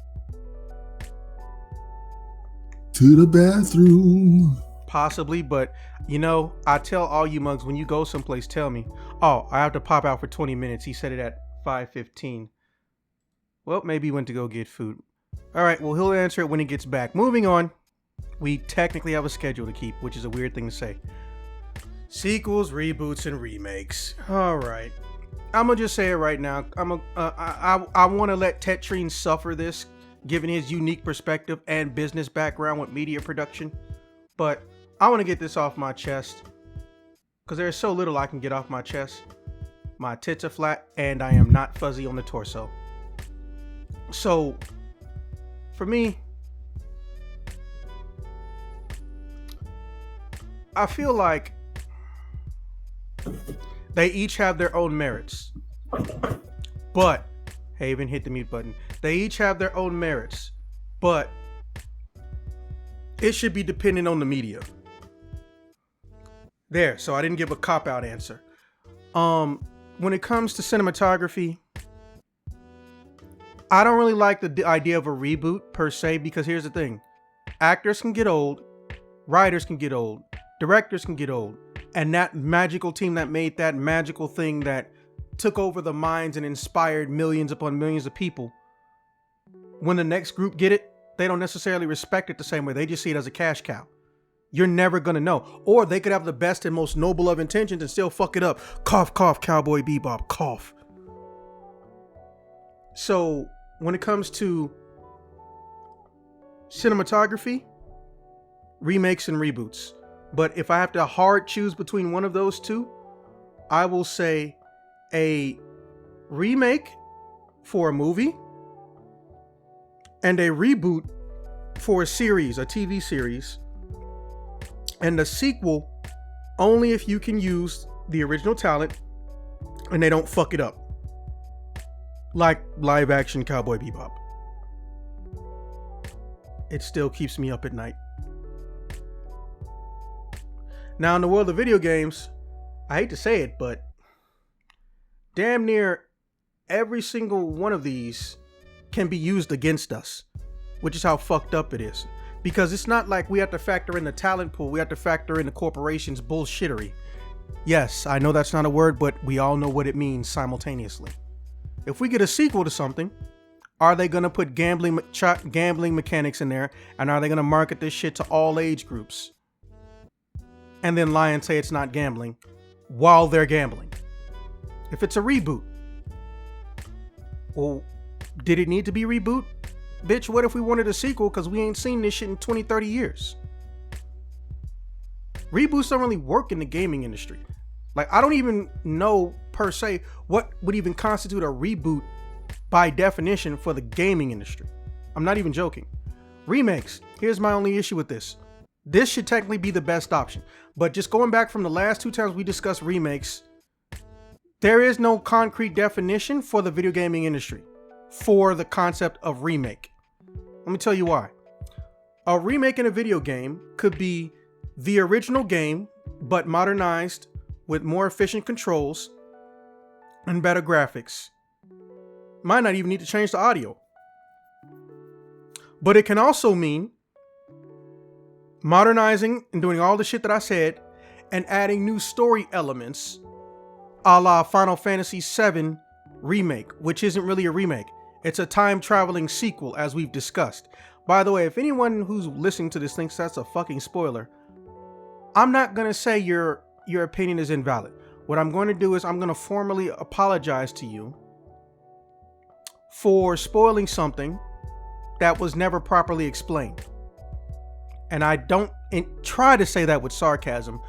To the bathroom. Possibly, but I tell all you mugs, when you go someplace, tell me. Oh, I have to pop out for 20 minutes. He said it at 5:15. Well, maybe he went to go get food. All right, well, he'll answer it when he gets back. Moving on. We technically have a schedule to keep, which is a weird thing to say. Sequels, reboots, and remakes. All right. I'm going to just say it right now. I want to let Tetrine suffer this, given his unique perspective and business background with media production. But I want to get this off my chest because there's so little I can get off my chest. My tits are flat and I am not fuzzy on the torso. So, for me, I feel like they each have their own merits. But, Haven, hit the mute button. They each have their own merits. But, it should be dependent on the media. There, so I didn't give a cop-out answer. When it comes to cinematography, I don't really like the idea of a reboot per se, because here's the thing. Actors can get old, writers can get old, directors can get old, and that magical team that made that magical thing that took over the minds and inspired millions upon millions of people, when the next group get it, they don't necessarily respect it the same way. They just see it as a cash cow. You're never gonna know. Or they could have the best and most noble of intentions and still fuck it up. Cough, cough, Cowboy Bebop, cough. So, when it comes to cinematography, remakes and reboots. But if I have to hard choose between one of those two, I will say a remake for a movie and a reboot for a series, a TV series, and a sequel only if you can use the original talent and they don't fuck it up. Like live action Cowboy Bebop. It still keeps me up at night. Now, in the world of video games, I hate to say it, but damn near every single one of these can be used against us, which is how fucked up it is. Because it's not like we have to factor in the talent pool, we have to factor in the corporation's bullshittery. Yes, I know that's not a word, but we all know what it means simultaneously. If we get a sequel to something, are they going to put gambling mechanics in there, and are they going to market this shit to all age groups? And then lie and say it's not gambling while they're gambling. If it's a reboot, well, did it need to be reboot? Bitch, what if we wanted a sequel because we ain't seen this shit in 20, 30 years? Reboots don't really work in the gaming industry. Like, I don't even know per se what would even constitute a reboot by definition for the gaming industry. I'm not even joking. Remakes, here's my only issue with this. This should technically be the best option. But just going back from the last 2 times we discussed remakes, there is no concrete definition for the video gaming industry for the concept of remake. Let me tell you why. A remake in a video game could be the original game but modernized with more efficient controls and better graphics. Might not even need to change the audio. But it can also mean modernizing and doing all the shit that I said and adding new story elements a la Final Fantasy VII Remake, which isn't really a remake. It's a time-traveling sequel, as we've discussed. By the way, if anyone who's listening to this thinks that's a fucking spoiler, I'm not going to say your opinion is invalid. What I'm going to do is I'm going to formally apologize to you for spoiling something that was never properly explained. And I don't try to say that with sarcasm,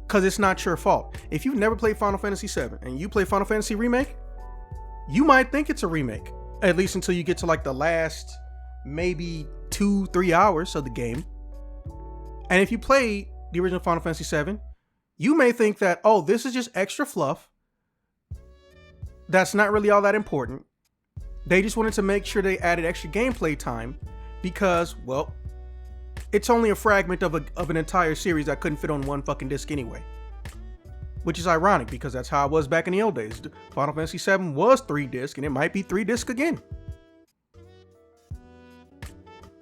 because it's not your fault. If you've never played Final Fantasy VII and you play Final Fantasy Remake, you might think it's a remake, at least until you get to like the last maybe 2-3 hours of the game. And if you play the original Final Fantasy VII, you may think that, oh, this is just extra fluff. That's not really all that important. They just wanted to make sure they added extra gameplay time because, well, it's only a fragment of an entire series that couldn't fit on one fucking disc anyway. Which is ironic because that's how it was back in the old days. Final Fantasy VII was 3 discs and it might be 3 discs again.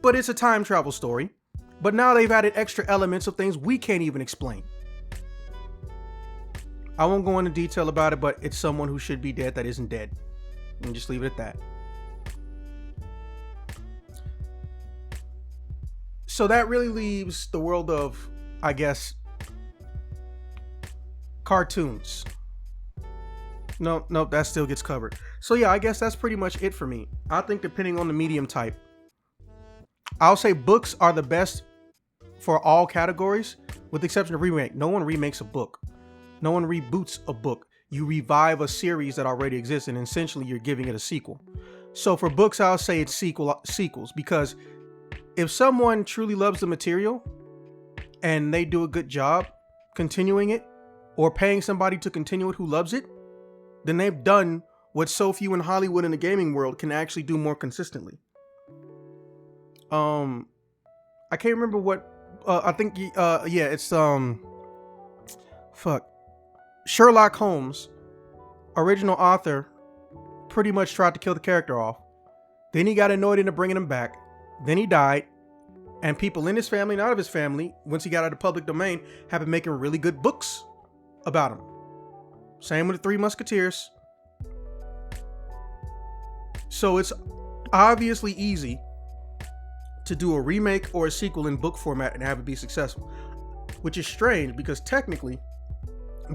But it's a time travel story. But now they've added extra elements of things we can't even explain. I won't go into detail about it, but it's someone who should be dead that isn't dead. And just leave it at that. So that really leaves the world of, I guess, cartoons. No, that still gets covered. So yeah, I guess that's pretty much it for me. I think depending on the medium type, I'll say books are the best for all categories, with the exception of remake. No one remakes a book. No one reboots a book. You revive a series that already exists, and essentially you're giving it a sequel. So for books, I'll say it's sequels, because if someone truly loves the material and they do a good job continuing it or paying somebody to continue it who loves it, then they've done what so few in Hollywood and the gaming world can actually do more consistently. I can't remember what, I think, it's, Sherlock Holmes, original author, pretty much tried to kill the character off. Then he got annoyed into bringing him back. Then he died. And people in his family and out of his family, once he got out of the public domain, have been making really good books about him. Same with the Three Musketeers. So it's obviously easy to do a remake or a sequel in book format and have it be successful. Which is strange because technically,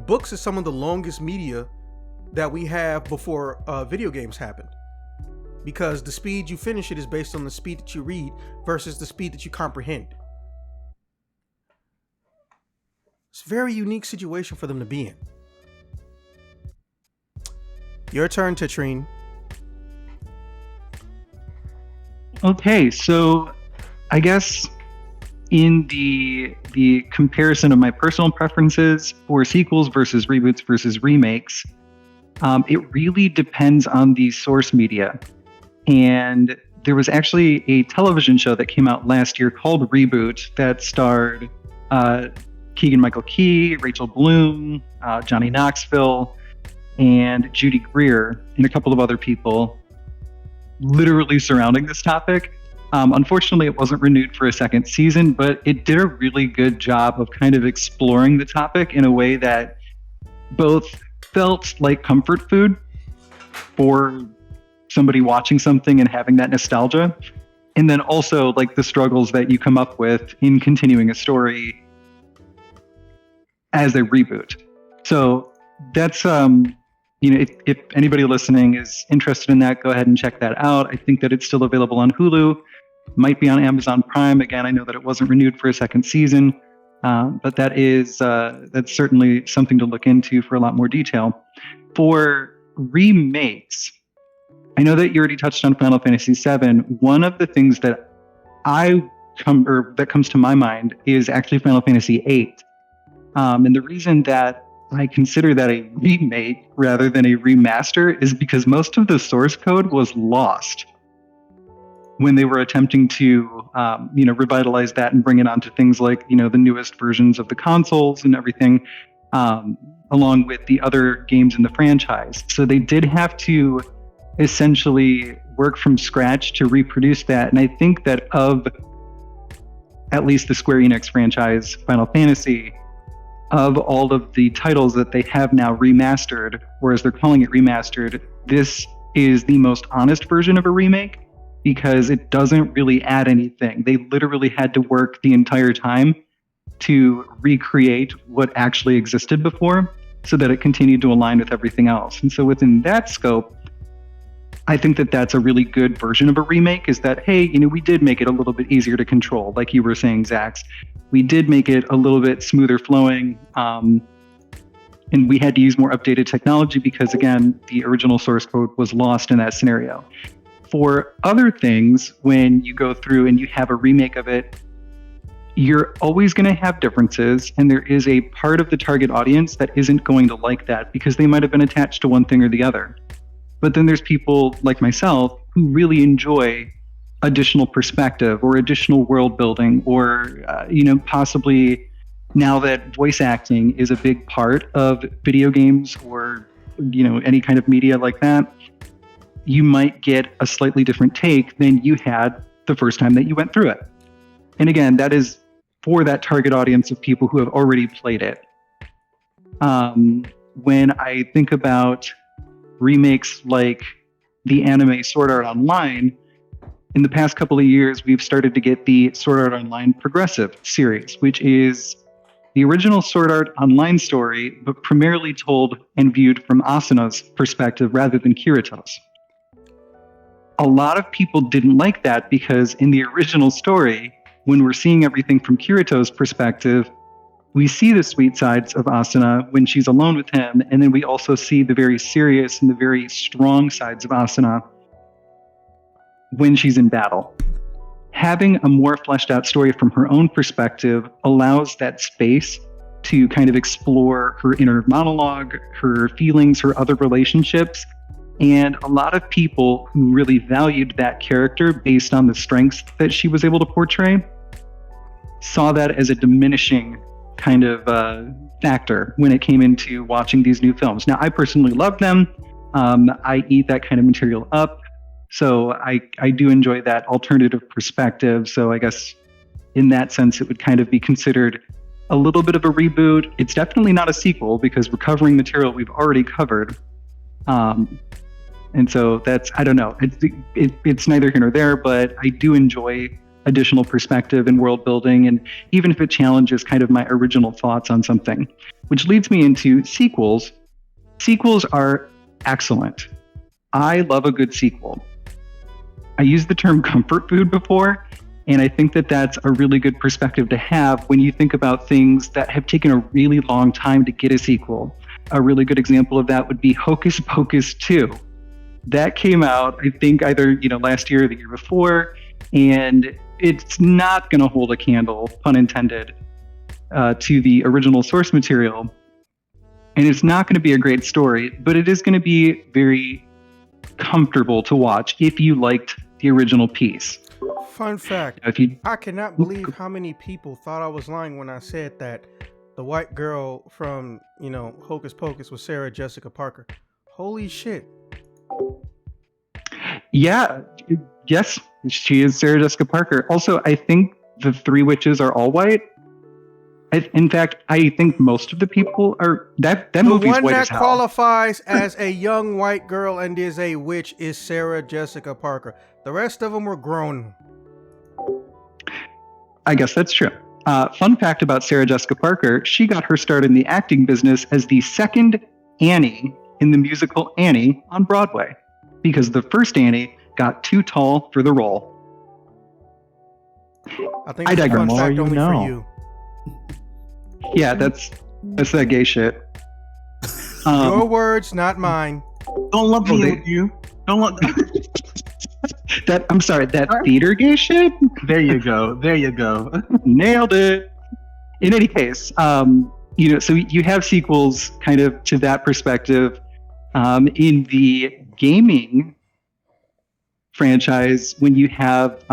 books is some of the longest media that we have before video games happened. Because the speed you finish it is based on the speed that you read versus the speed that you comprehend. It's a very unique situation for them to be in. Your turn, Titrine. Okay, so I guess in the comparison of my personal preferences for sequels versus reboots versus remakes, it really depends on the source media. And there was actually a television show that came out last year called Reboot that starred Keegan-Michael Key, Rachel Bloom, Johnny Knoxville, and Judy Greer, and a couple of other people literally surrounding this topic. Unfortunately, it wasn't renewed for a second season, but it did a really good job of kind of exploring the topic in a way that both felt like comfort food for somebody watching something and having that nostalgia, and then also like the struggles that you come up with in continuing a story as a reboot. So that's if anybody listening is interested in that, go ahead and check that out. I think that it's still available on Hulu, might be on Amazon Prime. Again, I know that it wasn't renewed for a second season, but that's certainly something to look into for a lot more detail. For remakes, I know that you already touched on Final Fantasy VII. One of the things that that comes to my mind is actually Final Fantasy VIII. And the reason that I consider that a remake rather than a remaster is because most of the source code was lost. when they were attempting to, revitalize that and bring it onto things like, the newest versions of the consoles and everything, along with the other games in the franchise. So they did have to essentially work from scratch to reproduce that. And I think that of at least the Square Enix franchise, Final Fantasy, of all of the titles that they have now remastered, or as they're calling it remastered, this is the most honest version of a remake because it doesn't really add anything. They literally had to work the entire time to recreate what actually existed before so that it continued to align with everything else. And so within that scope, I think that that's a really good version of a remake, is that, hey, we did make it a little bit easier to control, like you were saying, Zax. We did make it a little bit smoother flowing, and we had to use more updated technology because, again, the original source code was lost in that scenario. For other things, when you go through and you have a remake of it, you're always going to have differences, and there is a part of the target audience that isn't going to like that because they might have been attached to one thing or the other. But then there's people like myself who really enjoy additional perspective or additional world building, or possibly now that voice acting is a big part of video games or any kind of media like that, you might get a slightly different take than you had the first time that you went through it. And again, that is for that target audience of people who have already played it. When I think about remakes like the anime Sword Art Online, in the past couple of years, we've started to get the Sword Art Online Progressive series, which is the original Sword Art Online story, but primarily told and viewed from Asuna's perspective rather than Kirito's. A lot of people didn't like that because in the original story, when we're seeing everything from Kirito's perspective, we see the sweet sides of Asuna when she's alone with him, and then we also see the very serious and the very strong sides of Asuna when she's in battle. Having a more fleshed out story from her own perspective allows that space to kind of explore her inner monologue, her feelings, her other relationships. And a lot of people who really valued that character based on the strengths that she was able to portray saw that as a diminishing kind of factor when it came into watching these new films. Now, I personally love them. I eat that kind of material up. So I do enjoy that alternative perspective. So I guess in that sense, it would kind of be considered a little bit of a reboot. It's definitely not a sequel because we're covering material we've already covered. And so that's, I don't know, it's neither here nor there, but I do enjoy additional perspective and world building, and even if it challenges kind of my original thoughts on something, which leads me into sequels. Sequels are excellent. I love a good sequel. I used the term comfort food before, and I think that that's a really good perspective to have when you think about things that have taken a really long time to get a sequel. A really good example of that would be Hocus Pocus 2. That came out, I think, either last year or the year before, and it's not going to hold a candle, pun intended, to the original source material. And it's not going to be a great story, but it is going to be very comfortable to watch if you liked the original piece. Fun fact, I cannot believe how many people thought I was lying when I said that the white girl from, Hocus Pocus was Sarah Jessica Parker. Holy shit. Yeah, yes, she is Sarah Jessica Parker. Also, I think the three witches are all white. In fact, I think most of the people are. That movie's white as hell. The one that qualifies as a young white girl and is a witch is Sarah Jessica Parker. The rest of them were grown. I guess that's true. Fun fact about Sarah Jessica Parker, she got her start in the acting business as the second Annie in the musical Annie on Broadway, because the first Annie got too tall for the role. I think it's a fun fact only for you. Yeah, that's that gay shit. Your words, not mine. Don't love you. Don't love that. I'm sorry, that theater gay shit. There you go. Nailed it. In any case, so you have sequels kind of to that perspective. In the gaming franchise, when you have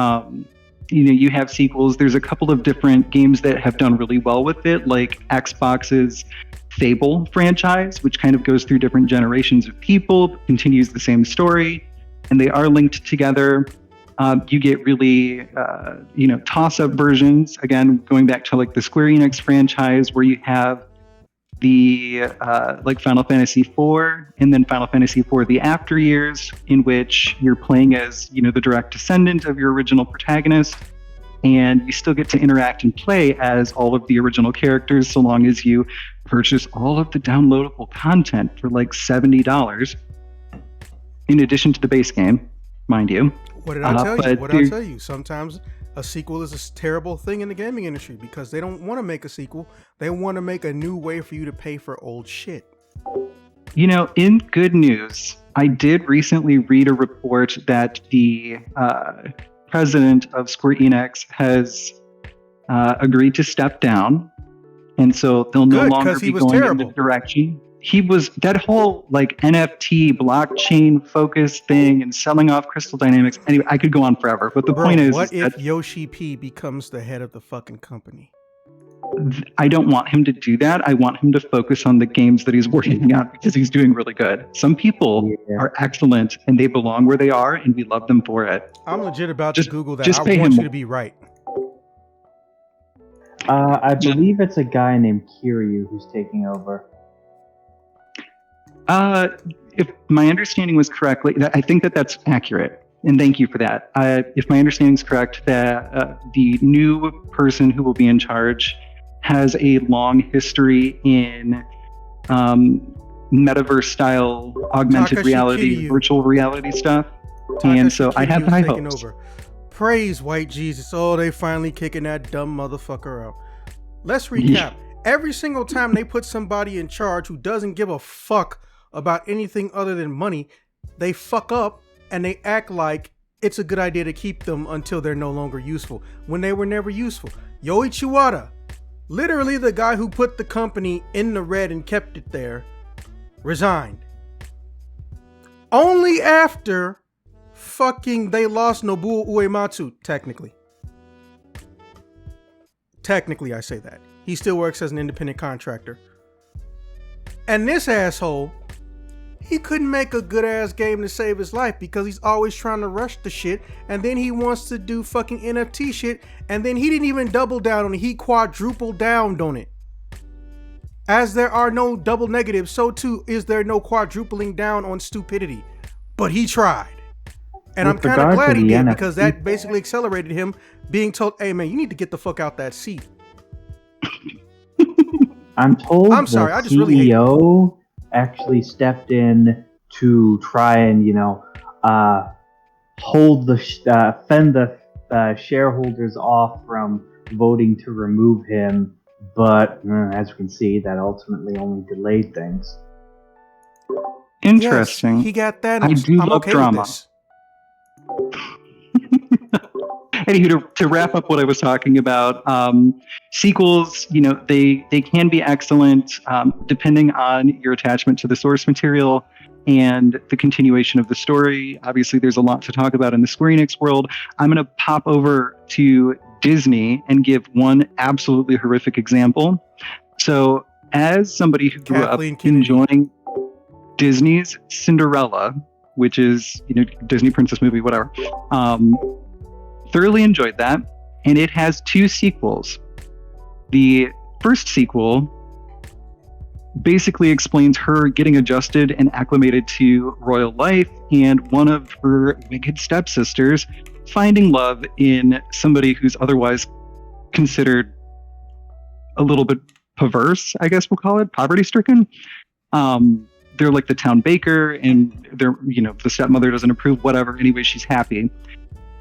you have sequels, there's a couple of different games that have done really well with it, like Xbox's Fable franchise, which kind of goes through different generations of people, continues the same story, and they are linked together. You get really, toss-up versions, again, going back to like the Square Enix franchise, where you have the like Final Fantasy IV and then Final Fantasy IV The After Years, in which you're playing as the direct descendant of your original protagonist, and you still get to interact and play as all of the original characters, so long as you purchase all of the downloadable content for like $70 in addition to the base game, mind you. What did I tell you? What did I tell you? Sometimes a sequel is a terrible thing in the gaming industry because they don't want to make a sequel. They want to make a new way for you to pay for old shit. In good news, I did recently read a report that the president of Square Enix has agreed to step down. And so they'll no longer be going in the direction. He was that whole like NFT blockchain focused thing and selling off Crystal Dynamics. Anyway, I could go on forever, but the point is, what if Yoshi P becomes the head of the fucking company? I don't want him to do that. I want him to focus on the games that he's working on because he's doing really good. Some people are excellent and they belong where they are, and we love them for it. I'm legit about to Google that. Just I pay want him you to be right. I believe it's a guy named Kiryu who's taking over. If my understanding was correct, I think that's accurate, and thank you for that. If my understanding is correct, that the new person who will be in charge has a long history in metaverse-style augmented reality, virtual reality stuff, and so I have high hopes. Praise white Jesus. Oh, they finally kicking that dumb motherfucker out. Let's recap. Every single time they put somebody in charge who doesn't give a fuck about anything other than money, they fuck up and they act like it's a good idea to keep them until they're no longer useful, when they were never useful. Yoichi Wada, literally the guy who put the company in the red and kept it there, resigned. Only after fucking they lost Nobuo Uematsu, technically. Technically, I say that. He still works as an independent contractor. And this asshole, he couldn't make a good ass game to save his life because he's always trying to rush the shit, and then he wants to do fucking NFT shit, and then he didn't even double down on it, he quadrupled down on it. As there are no double negatives, so too is there no quadrupling down on stupidity. But he tried. And I'm kind of glad he did, because that basically accelerated him being told, hey man, you need to get the fuck out that seat. I'm told I'm sorry, I just CEO really hate actually stepped in to try and fend the shareholders off from voting to remove him, but as we can see, that ultimately only delayed things. Interesting. Yes, he got that. I do love okay drama. With this. Anywho, to wrap up what I was talking about, sequels, they can be excellent depending on your attachment to the source material and the continuation of the story. Obviously, there's a lot to talk about in the Square Enix world. I'm going to pop over to Disney and give one absolutely horrific example. So, as somebody who grew up enjoying Disney's Cinderella, which is, Disney princess movie, whatever, thoroughly enjoyed that, and it has 2 sequels. The first sequel basically explains her getting adjusted and acclimated to royal life, and one of her wicked stepsisters finding love in somebody who's otherwise considered a little bit perverse, I guess we'll call it, poverty-stricken. They're like the town baker, and they're, the stepmother doesn't approve, whatever. Anyway, she's happy.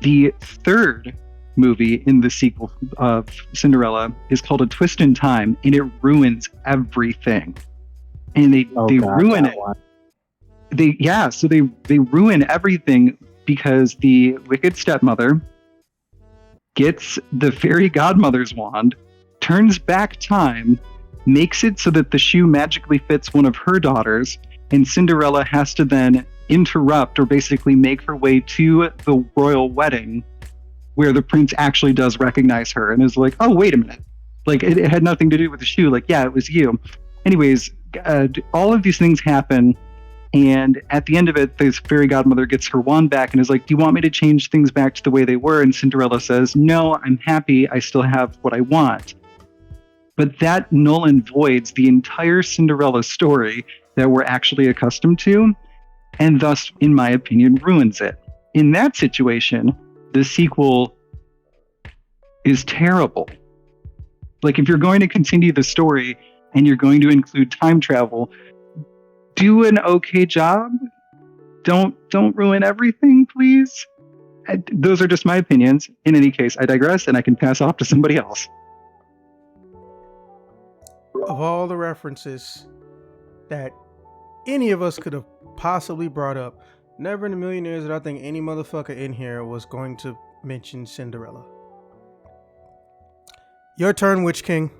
The third movie in the sequel of Cinderella is called A Twist in Time, and it ruins everything. And they ruin it. They ruin everything because the wicked stepmother gets the fairy godmother's wand, turns back time, makes it so that the shoe magically fits one of her daughters, and Cinderella has to then interrupt or basically make her way to the royal wedding where the prince actually does recognize her and is like, oh, wait a minute. Like, it had nothing to do with the shoe. Like, yeah, it was you. Anyways, all of these things happen. And at the end of it, this fairy godmother gets her wand back and is like, do you want me to change things back to the way they were? And Cinderella says, no, I'm happy. I still have what I want. But that null and voids the entire Cinderella story that we're actually accustomed to, and thus, in my opinion, ruins it. In that situation, the sequel is terrible. Like, if you're going to continue the story and you're going to include time travel, do an okay job. Don't ruin everything, please. Those are just my opinions. In any case, I digress, and I can pass off to somebody else. Of all the references that any of us could have possibly brought up, never in a million years did I think any motherfucker in here was going to mention Cinderella. Your turn, Witch King.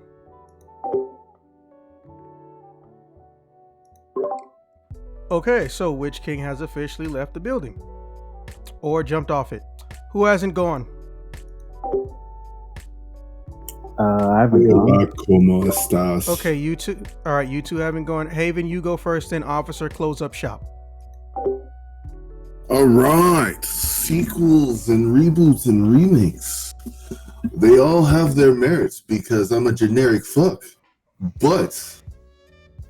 Okay, so Witch King has officially left the building. Or jumped off it. Who hasn't gone? I haven't gone. Como estas? Okay, you two. All right, you two haven't gone. Haven, you go first, then Officer, close up shop. All right, sequels and reboots and remakes. They all have their merits because I'm a generic fuck. But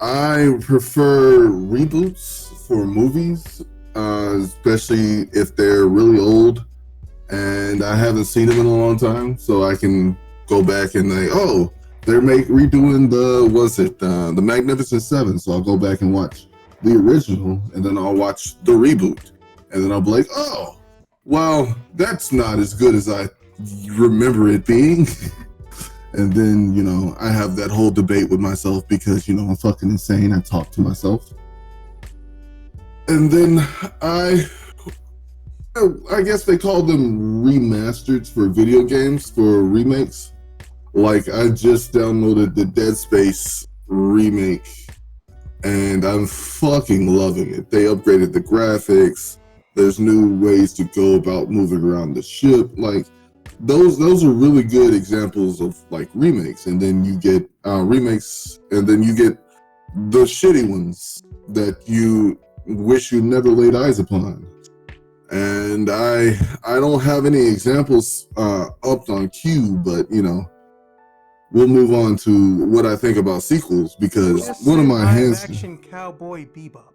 I prefer reboots for movies, especially if they're really old and I haven't seen them in a long time, so I can go back and like, oh, they're redoing the Magnificent Seven, so I'll go back and watch the original, and then I'll watch the reboot, and then I'll be like, oh, well, that's not as good as I remember it being. And then, you know, I have that whole debate with myself because, you know, I'm fucking insane. I talk to myself. And then I guess they call them remasters for video games, for remakes. Like, I just downloaded the Dead Space remake, and I'm fucking loving it. They upgraded the graphics. There's new ways to go about moving around the ship. Like, those are really good examples of like remakes, and then you get remakes, and then you get the shitty ones that you wish you never laid eyes upon. And I don't have any examples up on cue, but you know, we'll move on to what I think about sequels because Just one of my hands. Action Cowboy Bebop.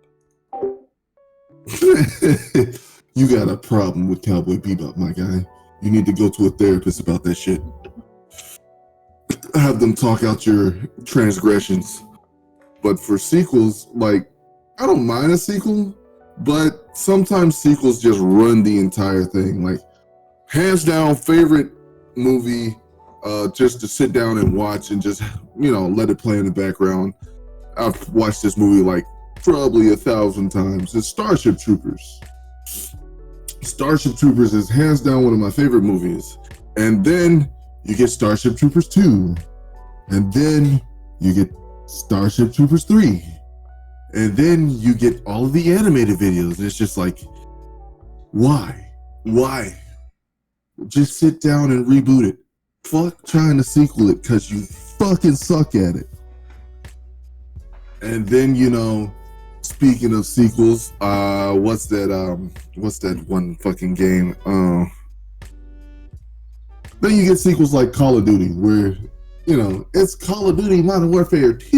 You got a problem with Cowboy Bebop, my guy. You need to go to a therapist about that shit. Have them talk out your transgressions. But for sequels, like, I don't mind a sequel, but sometimes sequels just run the entire thing. Like, hands down, favorite movie, just to sit down and watch and just, you know, let it play in the background. I've watched this movie like probably 1,000 times. It's Starship Troopers. Starship Troopers is hands down one of my favorite movies. And then you get Starship Troopers 2. And then you get Starship Troopers 3. And then you get all of the animated videos. And it's just like, why? Why? Just sit down and reboot it. Fuck trying to sequel it because you fucking suck at it. And then, you know, speaking of sequels, what's that one fucking game? Then you get sequels like Call of Duty, where, you know, it's Call of Duty Modern Warfare 2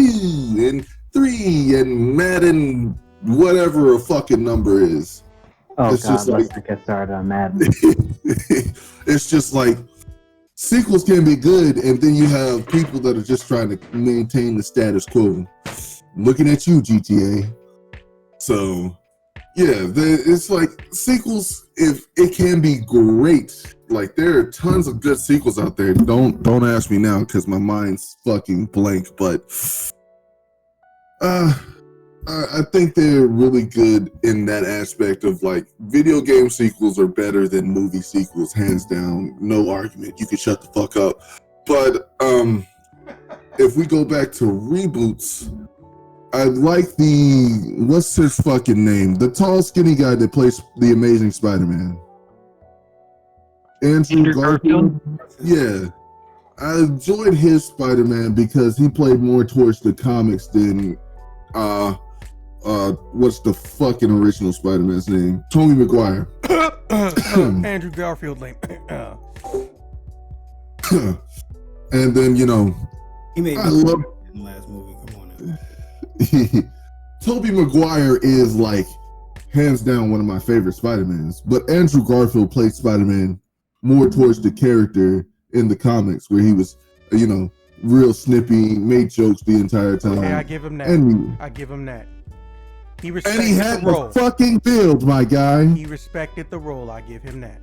and 3 and Madden, whatever a fucking number is. Oh It's God, just let's like- not get started on Madden. It's just like sequels can be good, and then you have people that are just trying to maintain the status quo. Looking at you, GTA. So, yeah, it's like sequels. If it can be great, like there are tons of good sequels out there. Don't ask me now because my mind's fucking blank. But I think they're really good in that aspect of like video game sequels are better than movie sequels, hands down, no argument. You can shut the fuck up. But if we go back to reboots, I like what's his fucking name? The tall, skinny guy that plays the Amazing Spider-Man. Andrew Garfield. Yeah, I enjoyed his Spider-Man because he played more towards the comics than what's the fucking original Spider-Man's name? Tobey Maguire. Andrew Garfield lame. And then He made I love in the last movie. Come on now. Tobey Maguire is like hands down one of my favorite Spider-Mans, but Andrew Garfield played Spider-Man more towards the character in the comics where he was, real snippy, made jokes the entire time. Okay, I give him that. I give him that. He respected and he had the role. The fucking build, my guy. He respected the role. I give him that.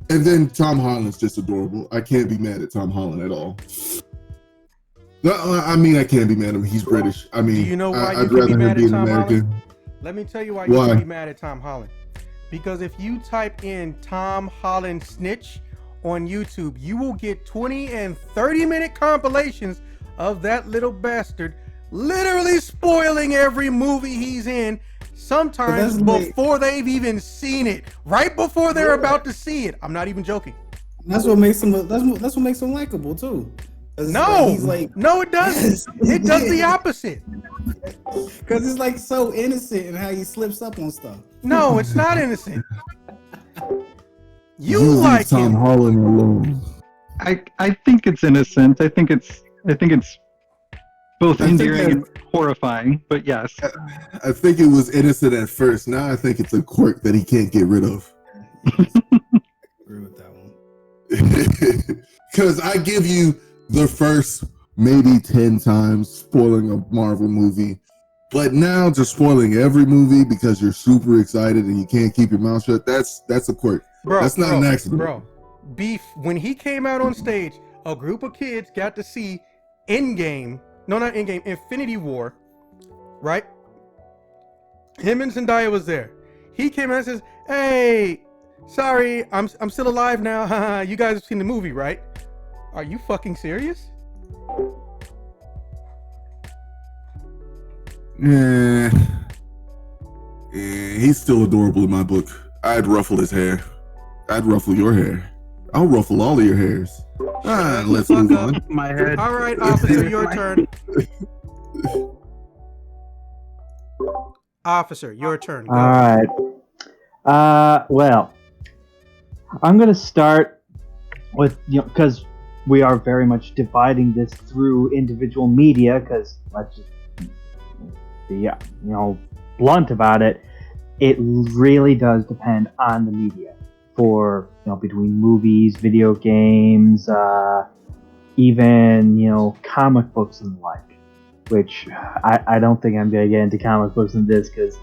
And then Tom Holland's just adorable. I can't be mad at Tom Holland at all. No, I mean, I can't be mad at him. He's British. I mean, do you know why I'd you rather can be him mad be at an Tom American. Holland? Let me tell you why you can be mad at Tom Holland. Because if you type in Tom Holland snitch on YouTube, you will get 20 and 30-minute compilations of that little bastard literally spoiling every movie he's in, sometimes before they've even seen it, right before they're about to see it. I'm not even joking. That's what makes him. That's what makes him likable too. No, he's like, no, it doesn't. It does the opposite. Because it's like so innocent in how he slips up on stuff. No, it's not innocent. You like Tom Holland alone. I think it's innocent. I think it's both endearing and horrifying. But yes, I think it was innocent at first. Now I think it's a quirk that he can't get rid of. Agree with that one. Because I give you the first maybe 10 times spoiling a Marvel movie, but now just spoiling every movie because you're super excited and you can't keep your mouth shut. That's a quirk. Bro, that's not an accident. Bro, Beef, when he came out on stage, a group of kids got to see Endgame. No, not Endgame, Infinity War, right? Him and Zendaya was there. He came out and says, "Hey, sorry, I'm still alive now. You guys have seen the movie, right? Are you fucking serious?" Yeah, he's still adorable in my book. I'd ruffle his hair. I'd ruffle your hair. I'll ruffle all of your hairs. Let's move on. my head. All right, officer, your turn. Officer, your turn. Go. All right. Well, I'm gonna start with because we are very much dividing this through individual media. Because let's just be blunt about it. It really does depend on the media. For between movies, video games, even comic books and the like. Which I don't think I'm gonna get into comic books in this because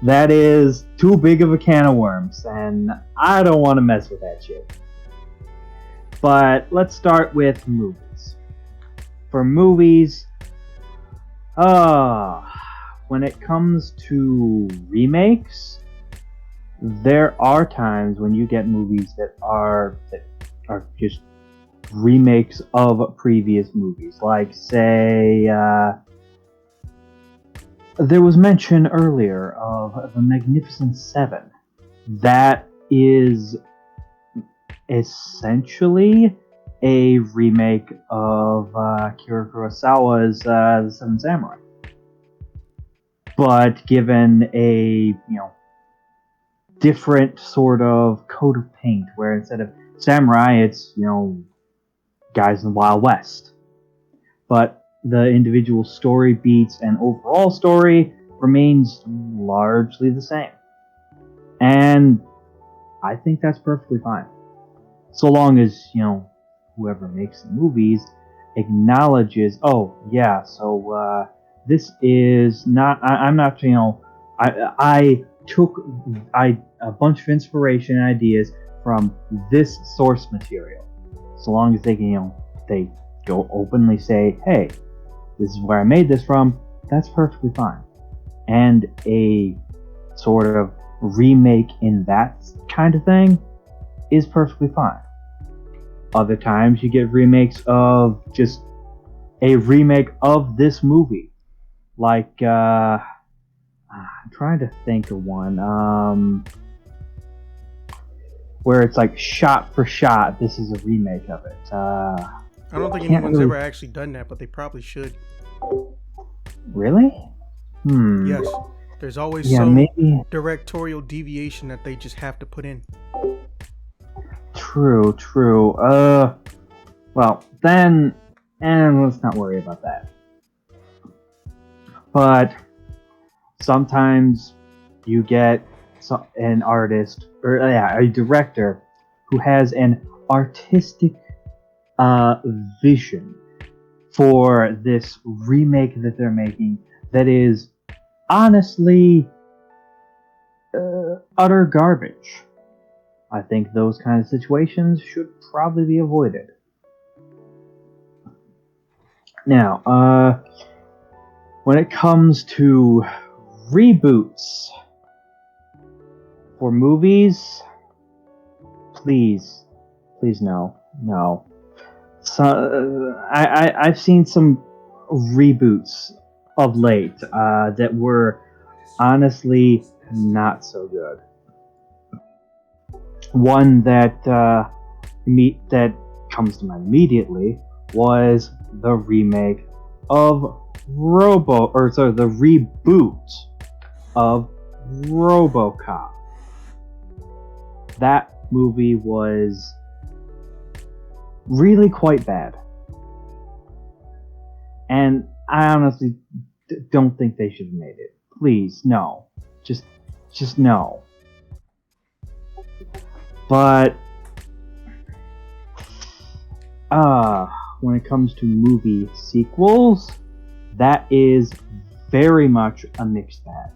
that is too big of a can of worms, and I don't want to mess with that shit. But let's start with movies. For movies, when it comes to remakes, there are times when you get movies that are just remakes of previous movies. Like, say, there was mention earlier of The Magnificent Seven. That is essentially a remake of Akira Kurosawa's The Seven Samurai. But given a, different sort of coat of paint, where instead of samurai, it's, guys in the Wild West. But the individual story beats and overall story remains largely the same. And I think that's perfectly fine. So long as, whoever makes the movies acknowledges, this is not, I'm not, I took a bunch of inspiration and ideas from this source material. So long as they can, they go openly say, hey, this is where I made this from, that's perfectly fine. And a sort of remake in that kind of thing is perfectly fine. Other times you get remakes of just a remake of this movie. Like, I'm trying to think of one. Where it's like shot for shot, this is a remake of it. I don't think can't anyone's really- ever actually done that, but they probably should. Really? Yes. There's always Yeah, some maybe. directorial deviation that they just have to put in. True. Well, then, and let's not worry about that. But sometimes you get an artist, or a director who has an artistic vision for this remake that they're making that is honestly utter garbage. I think those kind of situations should probably be avoided. Now, when it comes to reboots for movies, please no. So I've seen some reboots of late that were honestly not so good. One that that comes to mind immediately was the remake of the reboot of RoboCop. That movie was really quite bad, and I honestly don't think they should have made it. Please, no, just no. But when it comes to movie sequels, that is very much a mixed bag.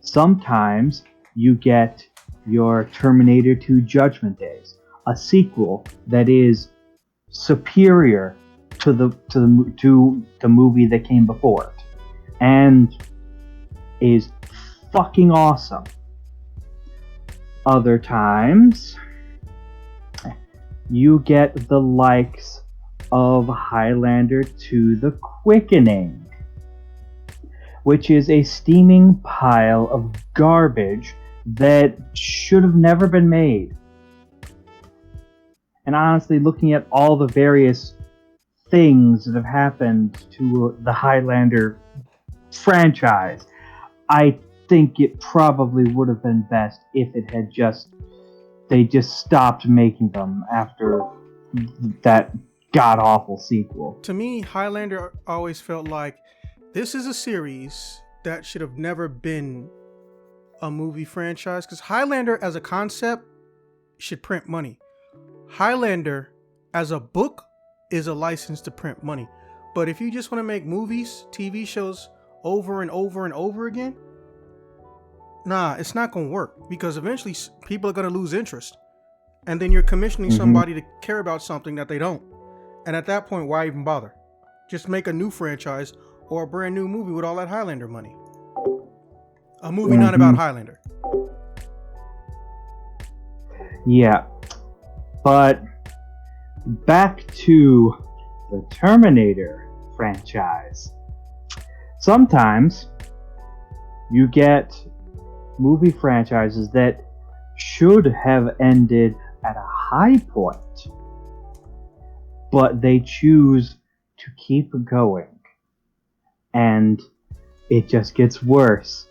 Sometimes you get your Terminator 2 Judgment Days, a sequel that is superior to the movie that came before it, and is fucking awesome. Other times, you get the likes of Highlander 2: The Quickening, which is a steaming pile of garbage that should have never been made. And honestly, looking at all the various things that have happened to the Highlander franchise, I think it probably would have been best if it had they just stopped making them after that god-awful sequel. To me, Highlander always felt like this is a series that should have never been a movie franchise, because Highlander as a concept should print money. Highlander as a book is a license to print money. But if you just want to make movies, TV shows over and over and over again, nah, it's not going to work, because eventually people are going to lose interest. And then you're commissioning somebody to care about something that they don't. And at that point, why even bother? Just make a new franchise or a brand new movie with all that Highlander money. A movie not about Highlander. Yeah. But back to the Terminator franchise. Sometimes you get movie franchises that should have ended at a high point, but they choose to keep going, and it just gets worse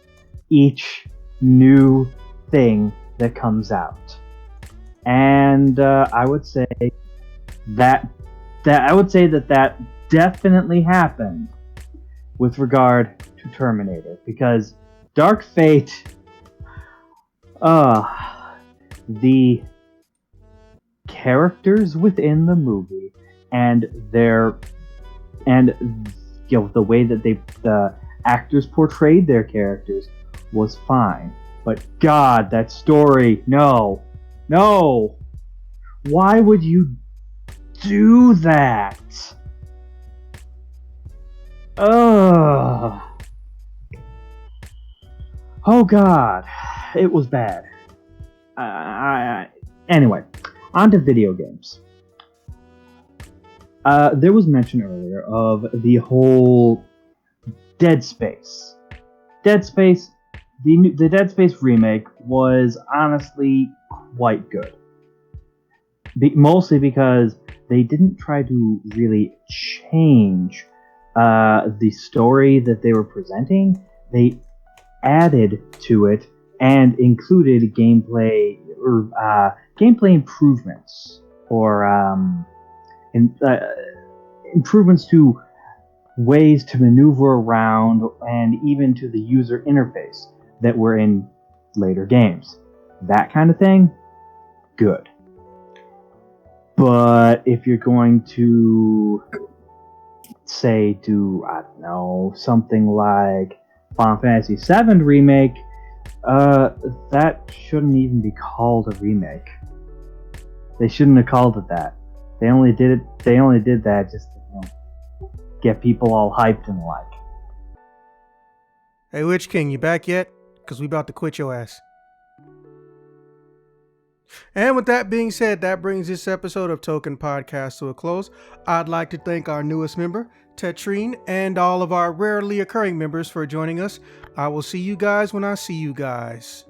each new thing that comes out. And I would say that definitely happened with regard to Terminator, because Dark Fate, the characters within the movie and the way that the actors portrayed their characters was fine, but God, that story, no, why would you do that? Oh God, it was bad. Anyway, on to video games. There was mention earlier of the whole Dead Space. Dead Space, the Dead Space remake was honestly quite good. Mostly because they didn't try to really change the story that they were presenting. They added to it and included gameplay or gameplay improvements or improvements to ways to maneuver around and even to the user interface that were in later games. That kind of thing, good. But if you're going to say do, I don't know, something like Final Fantasy VII Remake, that shouldn't even be called a remake. They shouldn't have called it that. They only did that just to, get people all hyped and like. Hey, Witch King, you back yet? Because we about to quit your ass. And with that being said, that brings this episode of Token Podcast to a close. I'd like to thank our newest member, Tetrine, and all of our rarely occurring members for joining us. I will see you guys when I see you guys.